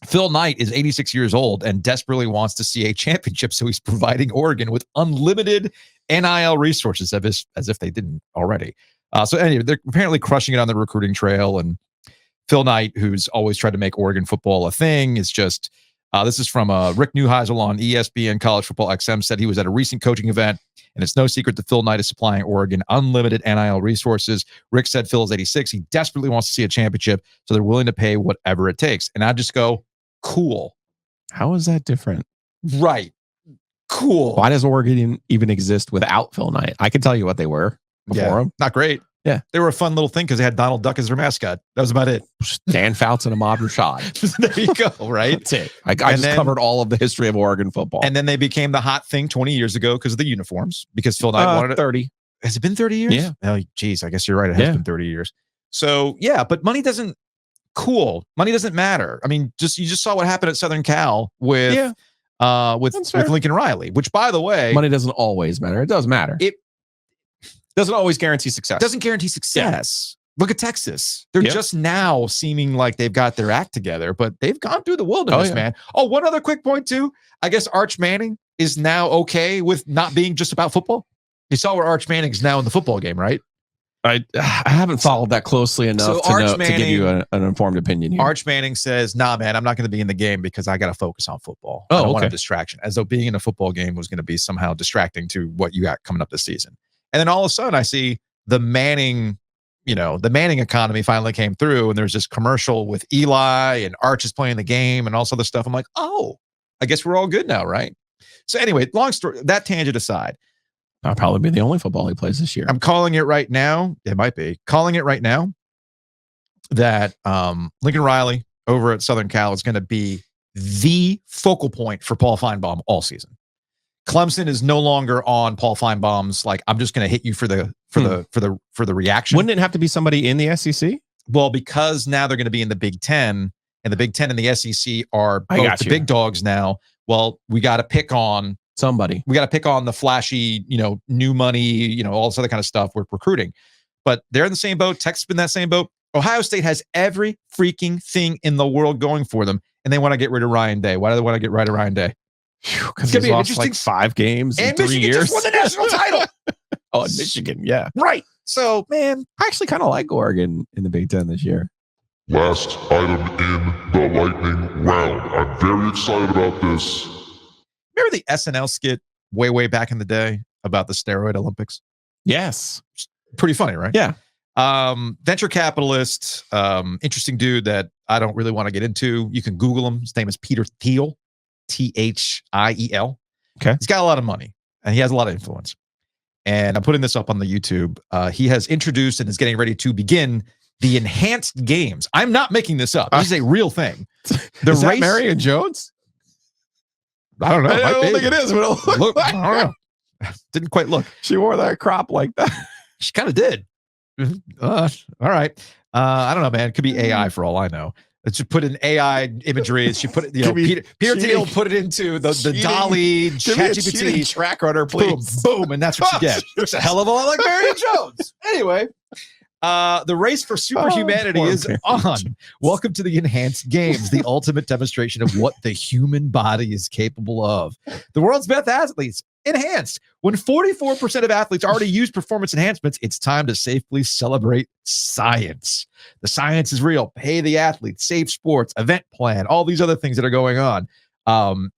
Phil Knight is 86 years old and desperately wants to see a championship, so he's providing Oregon with unlimited NIL resources, as if they didn't already. So anyway, they're apparently crushing it on the recruiting trail, and Phil Knight, who's always tried to make Oregon football a thing, is just This is from Rick Neuheisel on ESPN College Football XM, said he was at a recent coaching event, and it's no secret that Phil Knight is supplying Oregon unlimited NIL resources. Rick said Phil is 86. He desperately wants to see a championship, so they're willing to pay whatever it takes. And I just go, cool. How is that different? Right. Cool. Why does Oregon even exist without Phil Knight? I can tell you what they were before him. Not great. Yeah. They were a fun little thing because they had Donald Duck as their mascot. That was about it. Dan Fouts and Ahmad Rashad. There you go, right? That's it. I just covered all of the history of Oregon football. And then they became the hot thing 20 years ago because of the uniforms, because Phil Knight wanted it. 30. Has it been 30 years? Yeah. Oh, geez. I guess you're right. It has been 30 years. So, yeah, but money doesn't matter. I mean, you just saw what happened at Southern Cal with Lincoln Riley, which, by the way, money doesn't always matter. It does matter. It doesn't always guarantee success. Doesn't guarantee success. Yeah. Look at Texas. They're just now seeming like they've got their act together, but they've gone through the wilderness, man. Oh, one other quick point, too. I guess Arch Manning is now okay with not being just about football. You saw where Arch Manning is now in the football game, right? I haven't followed that closely enough to give you an informed opinion here. Arch Manning says, nah, man, I'm not going to be in the game because I got to focus on football. I don't want a distraction. As though being in a football game was going to be somehow distracting to what you got coming up this season. And then all of a sudden I see the Manning economy finally came through, and there's this commercial with Eli and Arch is playing the game and all this other stuff. I'm like, oh, I guess we're all good now, right? So anyway, long story, that tangent aside. That'll probably be the only football he plays this year. I'm calling it right now. It might be. Calling it right now that Lincoln Riley over at Southern Cal is going to be the focal point for Paul Feinbaum all season. Clemson is no longer on Paul Feinbaum's like, I'm just going to hit you for the reaction. Wouldn't it have to be somebody in the SEC? Well, because now they're going to be in the Big Ten, and the Big Ten and the SEC are both the big dogs now. Well, we got to pick on somebody. We got to pick on the flashy, new money, all this other kind of stuff we're recruiting. But they're in the same boat. Texas has been in that same boat. Ohio State has every freaking thing in the world going for them, and they want to get rid of Ryan Day. Why do they want to get rid of Ryan Day? Because he's lost like 5 games in 3 years. Just won the national title. Oh, in Michigan, yeah. Right. So, man, I actually kind of like Oregon in the Big Ten this year. Last item in the lightning round. I'm very excited about this. Remember the SNL skit way back in the day about the steroid Olympics? Yes. Pretty funny, right? Yeah. Venture capitalist, interesting dude that I don't really want to get into. You can Google him. His name is Peter Thiel, Thiel. Okay. He's got a lot of money and he has a lot of influence. And I'm putting this up on the YouTube. He has introduced and is getting ready to begin the enhanced games. I'm not making this up. This is a real thing. Is that Marion Jones? I don't know. I don't think it is. But look, I don't know. Didn't quite look. She wore that crop like that. She kind of did. All right. I don't know, man. It could be AI for all I know. Let's just put in AI imagery. She put it, Peter Thiel put it into the Dolly ChatGPT track runner, please. Boom, and that's what you get. It's a hell of a lot like Marion Jones. Anyway, the race for superhumanity is on. Welcome to the enhanced games, the ultimate demonstration of what the human body is capable of. The world's best athletes enhanced. When 44% of athletes already use performance enhancements, it's time to safely celebrate science. The science is real. Pay the athletes, safe sports, event plan, all these other things that are going on. The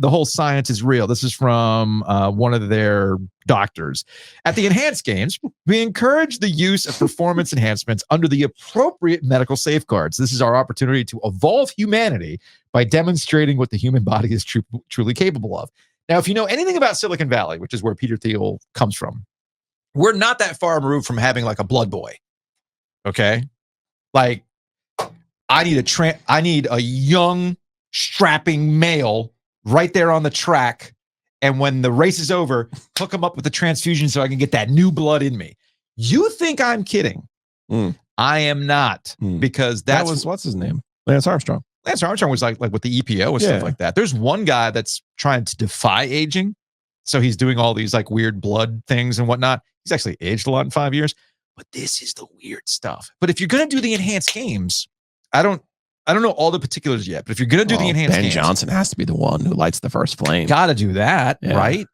whole science is real. This is from one of their doctors. At the enhanced games, we encourage the use of performance enhancements under the appropriate medical safeguards. This is our opportunity to evolve humanity by demonstrating what the human body is truly capable of. Now, if you know anything about Silicon Valley, which is where Peter Thiel comes from, we're not that far removed from having like a blood boy. Okay? Like, I need a young, strapping male right there on the track, and when the race is over, hook him up with a transfusion so I can get that new blood in me. You think I'm kidding? I am not, because that was what's his name? Lance Armstrong. Lance Armstrong was like with the EPO and stuff like that. There's one guy that's trying to defy aging, so he's doing all these like weird blood things and whatnot. He's actually aged a lot in 5 years, but this is the weird stuff. But if you're gonna do the enhanced games, I don't know all the particulars yet, but if you're going to do the enhanced Ben games, Johnson has to be the one who lights the first flame. Got to do that, right?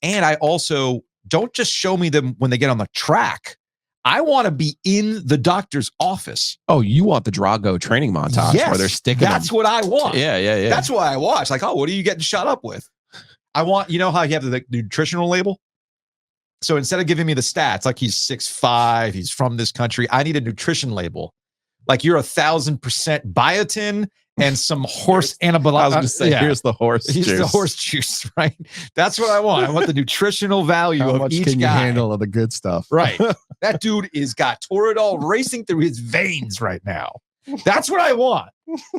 And I also don't just show me them when they get on the track. I want to be in the doctor's office. Oh, you want the Drago training montage where they're sticking That's them. what I want. Yeah. That's why I watch. Like, oh, what are you getting shot up with? I want, you know how you have the nutritional label? So instead of giving me the stats, like he's 6'5", he's from this country, I need a nutrition label. Like you're 1,000% biotin and some horse anabolic. I was going to say, here's the horse juice. Here's the horse juice, right? That's what I want. I want the nutritional value of each can guy. you handle of the good stuff? Right. That dude is got Toradol racing through his veins right now. That's what I want.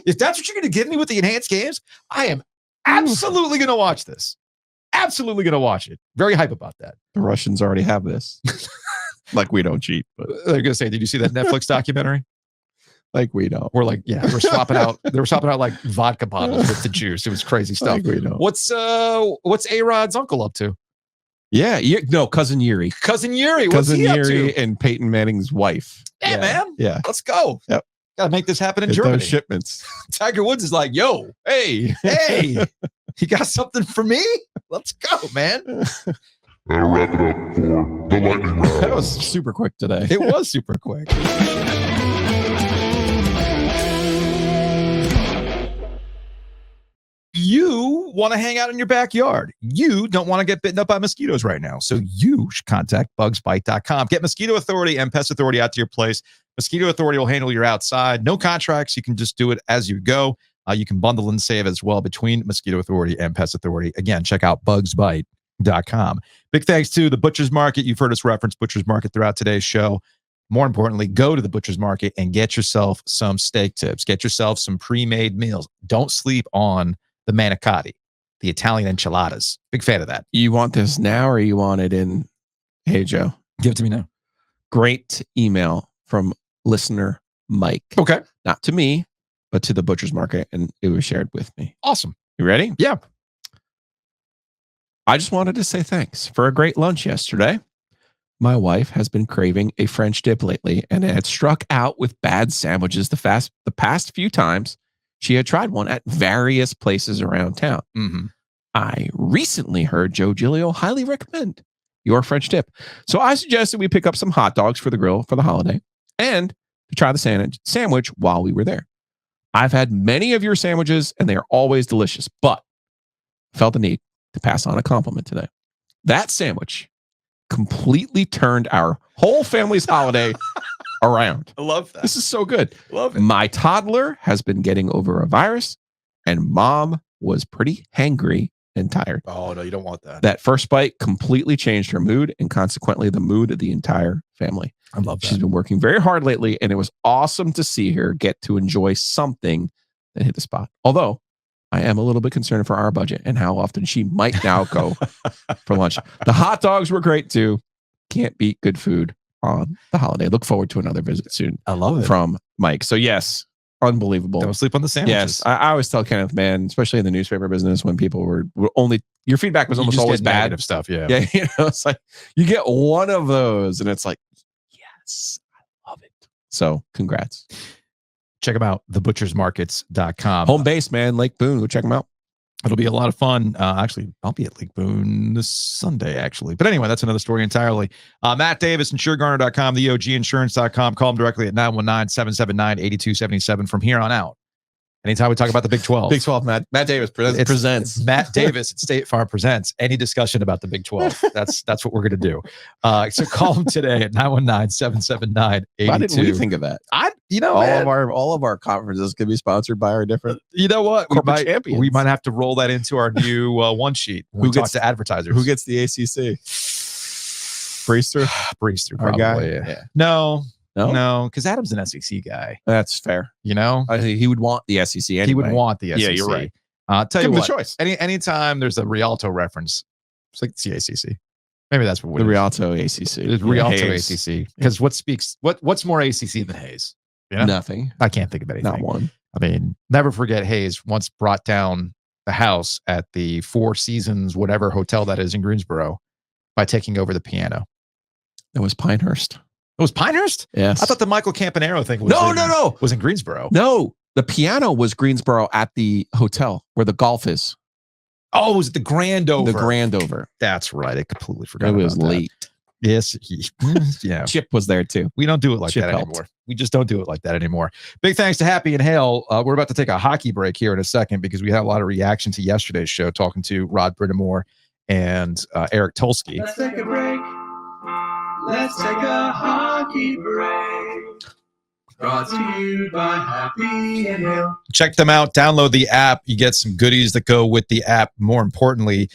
If that's what you're going to give me with the enhanced games, I am absolutely going to watch this. Absolutely going to watch it. Very hype about that. The Russians already have this. Like we don't cheat, but they're going to say, did you see that Netflix documentary? Like we don't. We're like, yeah, we're swapping out. They were swapping out like vodka bottles with the juice. It was crazy stuff. Like we don't. What's A-Rod's uncle up to? Yeah, cousin Yuri. Cousin Yuri. What's Cousin he up Yuri to? and Peyton Manning's wife. Yeah, man. Yeah. Let's go. Yep. Gotta make this happen in Get Germany. those shipments. Tiger Woods is like, yo, hey, you got something for me? Let's go, man. That'll wrap it up for the lightning round. That was super quick today. It was super quick. You want to hang out in your backyard. You don't want to get bitten up by mosquitoes right now. So you should contact bugsbite.com. Get Mosquito Authority and Pest Authority out to your place. Mosquito Authority will handle your outside. No contracts. You can just do it as you go. You can bundle and save as well between Mosquito Authority and Pest Authority. Again, check out bugsbite.com. Big thanks to the Butcher's Market. You've heard us reference Butcher's Market throughout today's show. More importantly, go to the Butcher's Market and get yourself some steak tips. Get yourself some pre-made meals. Don't sleep on the manicotti, the Italian enchiladas. Big fan of that. You want this now or you want it in? Hey, Joe. Give it to me now. Great email from listener Mike. Okay. Not to me, but to the Butcher's Market, and it was shared with me. Awesome. You ready? Yeah. I just wanted to say thanks for a great lunch yesterday. My wife has been craving a French dip lately and had struck out with bad sandwiches the past few times she had tried one at various places around town. Mm-hmm. I recently heard Joe Giglio highly recommend your French dip. So I suggested we pick up some hot dogs for the grill for the holiday and to try the sandwich while we were there. I've had many of your sandwiches and they are always delicious, but felt the need to pass on a compliment today. That sandwich completely turned our whole family's holiday around. I love that. This is so good. Love it. My toddler has been getting over a virus and mom was pretty hangry and tired. Oh, no, you don't want that. That first bite completely changed her mood and consequently the mood of the entire family. I love that. She's been working very hard lately and it was awesome to see her get to enjoy something that hit the spot. Although I am a little bit concerned for our budget and how often she might now go for lunch. The hot dogs were great too. Can't beat good food on the holiday. Look forward to another visit soon. I love it. From Mike. So yes, unbelievable. Don't sleep on the sandwiches. Yes, I always tell Kenneth, man, especially in the newspaper business, when people were only your feedback was almost always bad of stuff. Yeah, yeah. You know, it's like you get one of those, and it's like, yes, I love it. So congrats. Check them out, thebutchersmarkets.com. Home base, man, Lake Boone. Go check them out. It'll be a lot of fun. Actually, I'll be at Lake Boone this Sunday, actually. But anyway, that's another story entirely. Matt Davis, InsureGarner.com, theoginsurance.com. Call him directly at 919-779-8277 from here on out. Anytime we talk about the Big 12. Big 12, Matt Davis presents. Matt Davis at State Farm presents any discussion about the Big 12. That's what we're going to do. So call him today at 919-779-8277. Why didn't we think of that? All of our conferences could be sponsored by our different. You know what? Corporate champions. We might have to roll that into our new one sheet. Who gets to advertisers? Who gets the ACC? Breester, probably. Our guy. Yeah. No, because Adam's an SEC guy. That's fair. You know, he would want the SEC anyway. He would want the SEC. Yeah, you're right. Tell Give you him what, the choice. Anytime there's a Rialto reference, it's like the ACC. Maybe that's what the Rialto ACC. It's Rialto ACC. Because what's more ACC than Hayes? You know? Nothing. I can't think of anything. Not one. I mean, never forget Hayes once brought down the house at the Four Seasons, whatever hotel that is in Greensboro, by taking over the piano. It was Pinehurst. It was Pinehurst? Yes. I thought the Michael Campanaro thing was was in Greensboro. No, the piano was Greensboro at the hotel where the golf is. Oh, was it the Grand Over? The Grand Over. That's right. I completely forgot. It was about late. That. Yes. Yeah. Chip was there too. We don't do it like Chip that helped. anymore. We just don't do it like that anymore. Big thanks to Happy and Hale. We're about to take a hockey break here in a second because we had a lot of reaction to yesterday's show talking to Rod Brindamore and Eric Tulsky. Let's take a break. Let's take a hockey break. Brought to you by Happy and Hale. Check them out. Download the app. You get some goodies that go with the app. More importantly,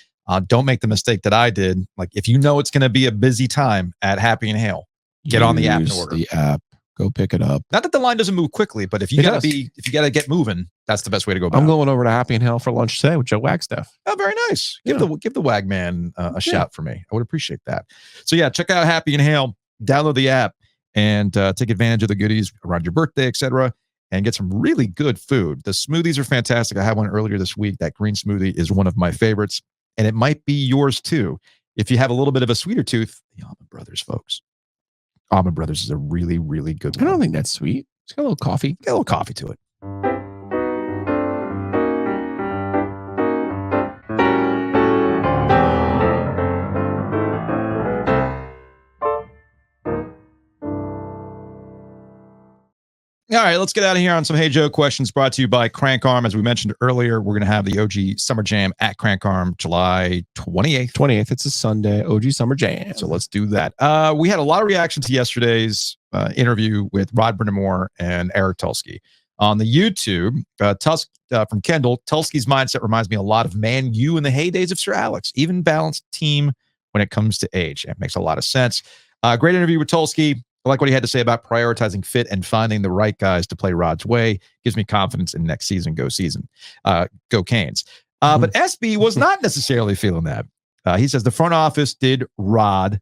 don't make the mistake that I did. Like, if you know it's going to be a busy time at Happy and Hale, get on the app and order. The app. Go pick it up. Not that the line doesn't move quickly, but if you got to get moving, that's the best way to go about it. I'm going over to Happy and Hale for lunch today with Joe Wagstaff. Oh, very nice. Give the Wag Man a shout for me. I would appreciate that. So yeah, check out Happy and Hale. Download the app and take advantage of the goodies around your birthday, etc., and get some really good food. The smoothies are fantastic. I had one earlier this week. That green smoothie is one of my favorites, and it might be yours too. If you have a little bit of a sweeter tooth, the Almond Brothers, folks. Almond Brothers is a really, really good one. I don't think that's sweet. It's got a little coffee. Got a little coffee to it. All right, let's get out of here on some Hey Joe questions brought to you by Crank Arm. As we mentioned earlier, we're going to have the OG Summer Jam at Crank Arm July 28th. 28th, it's a Sunday, OG Summer Jam. So let's do that. We had a lot of reaction to yesterday's interview with Rod Brindamore and Eric Tulsky. On the YouTube, from Kendall, Tulsky's mindset reminds me a lot of Man U in the heydays of Sir Alex. Even balanced team when it comes to age. It makes a lot of sense. Great interview with Tulsky. I like what he had to say about prioritizing fit and finding the right guys to play Rod's way. Gives me confidence in next season. Go Canes. But SB was not necessarily feeling that. He says the front office did Rod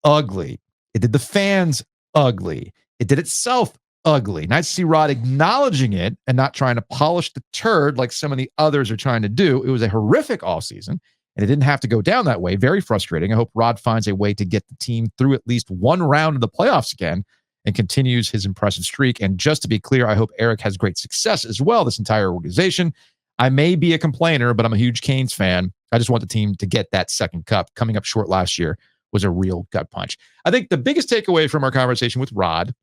ugly. It did the fans ugly. It did itself ugly. Nice to see Rod acknowledging it and not trying to polish the turd like some of the others are trying to do. It was a horrific offseason. And it didn't have to go down that way. Very frustrating. I hope Rod finds a way to get the team through at least one round of the playoffs again and continues his impressive streak. And just to be clear, I hope Eric has great success as well, this entire organization. I may be a complainer, but I'm a huge Canes fan. I just want the team to get that second cup. Coming up short last year was a real gut punch. I think the biggest takeaway from our conversation with Rod,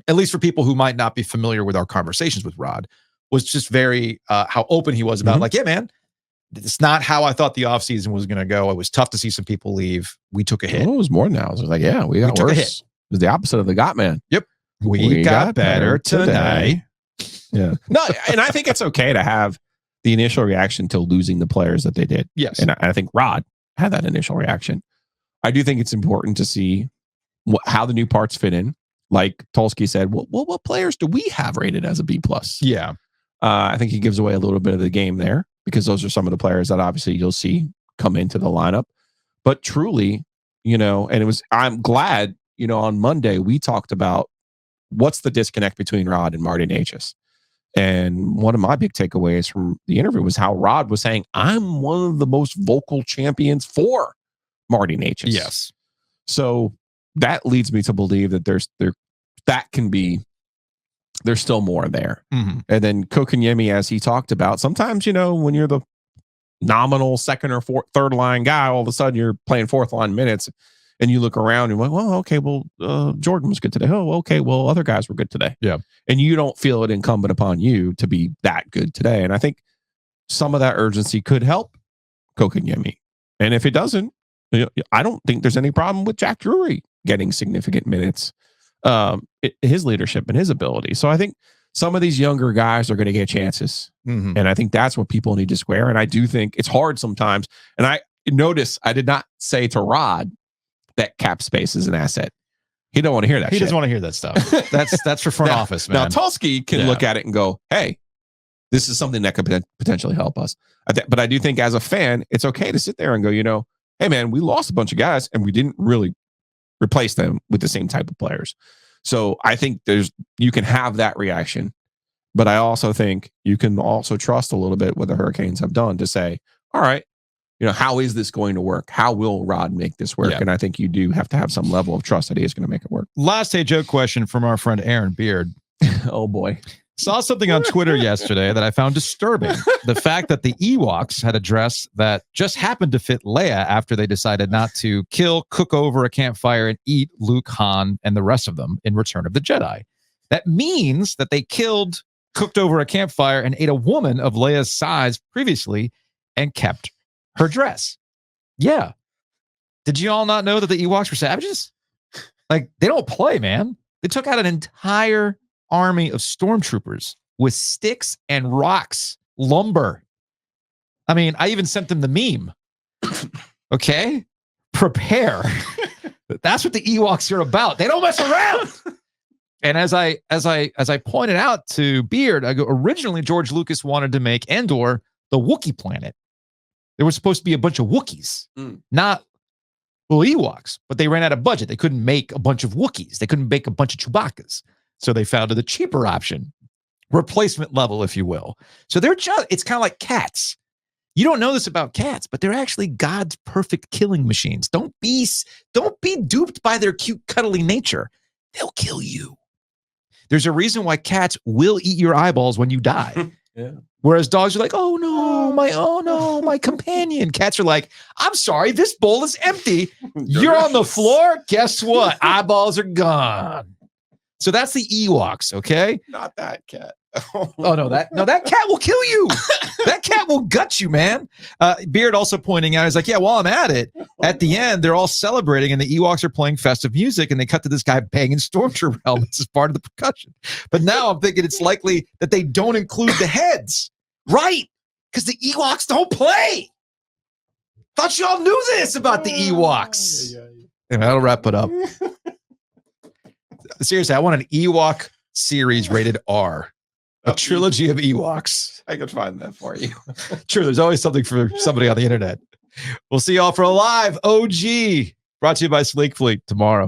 at least for people who might not be familiar with our conversations with Rod, was just very how open he was about like, yeah, man, it's not how I thought the offseason was going to go. It was tough to see some people leave. We took a hit. Oh, it was more than that. I was like, yeah, we got worse. It was the opposite of the got man. Yep. We got better today. Yeah. No, and I think it's okay to have the initial reaction to losing the players that they did. Yes. And I think Rod had that initial reaction. I do think it's important to see how the new parts fit in. Like Tulsky said, what players do we have rated as a B+? Yeah. I think he gives away a little bit of the game there, because those are some of the players that obviously you'll see come into the lineup. But truly, and I'm glad, on Monday we talked about what's the disconnect between Rod and Marty Necas. And one of my big takeaways from the interview was how Rod was saying, I'm one of the most vocal champions for Marty Necas. Yes. So that leads me to believe that there's still more there. Mm-hmm. And then Kokanyemi, as he talked about, sometimes, when you're the nominal second or third line guy, all of a sudden you're playing fourth line minutes and you look around and you're like, well, okay, Jordan was good today. Oh, okay, well, other guys were good today. Yeah. And you don't feel it incumbent upon you to be that good today. And I think some of that urgency could help Kokanyemi. And if it doesn't, I don't think there's any problem with Jack Drury getting significant minutes. His leadership and his ability. So I think some of these younger guys are going to get chances. Mm-hmm. And I think that's what people need to square. And I do think it's hard sometimes. And I notice I did not say to Rod that cap space is an asset. He don't want to hear that. He doesn't want to hear that stuff. That's for front office, man. Now Tulsky can look at it and go, hey, this is something that could potentially help us. But I do think as a fan, it's okay to sit there and go, hey man, we lost a bunch of guys and we didn't really replace them with the same type of players. So I think you can have that reaction, but I also think you can also trust a little bit what the Hurricanes have done to say, all right, how is this going to work? How will Rod make this work? Yeah. And I think you do have to have some level of trust that he is going to make it work. Last Hey Joe question from our friend Aaron Beard. Oh boy. Saw something on Twitter yesterday that I found disturbing. The fact that the Ewoks had a dress that just happened to fit Leia after they decided not to kill, cook over a campfire, and eat Luke, Han, and the rest of them in Return of the Jedi. That means that they killed, cooked over a campfire, and ate a woman of Leia's size previously and kept her dress. Yeah. Did you all not know that the Ewoks were savages? Like, they don't play, man. They took out an entire army of stormtroopers with sticks and rocks, lumber. I mean, I even sent them the meme. Okay? Prepare. That's what the Ewoks are about. They don't mess around. And as I pointed out to Beard, I go, originally George Lucas wanted to make Endor the Wookiee planet. There was supposed to be a bunch of Wookiees, not Ewoks, but they ran out of budget. They couldn't make a bunch of Wookiees. They couldn't make a bunch of Chewbacca's. So they found the cheaper option, replacement level, if you will. So they're just, it's kind of like cats. You don't know this about cats, but they're actually God's perfect killing machines. Don't be duped by their cute, cuddly nature. They'll kill you. There's a reason why cats will eat your eyeballs when you die. Yeah. Whereas dogs are like, oh no, my companion. Cats are like, I'm sorry, this bowl is empty. You're on the floor. Guess what? Eyeballs are gone. So that's the Ewoks, okay? Not that cat. Oh no, that cat will kill you. That cat will gut you, man. Beard also pointing out, he's like, yeah, while I'm at it, at the end, they're all celebrating and the Ewoks are playing festive music and they cut to this guy banging stormtrooper helmets as part of the percussion. But now I'm thinking it's likely that they don't include the heads. Right? Because the Ewoks don't play. Thought y'all knew this about the Ewoks. And that'll wrap it up. Seriously, I want an Ewok series rated R. A trilogy of Ewoks. I could find that for you. Sure, there's always something for somebody on the internet. We'll see y'all for a live OG brought to you by Sleek Fleet tomorrow.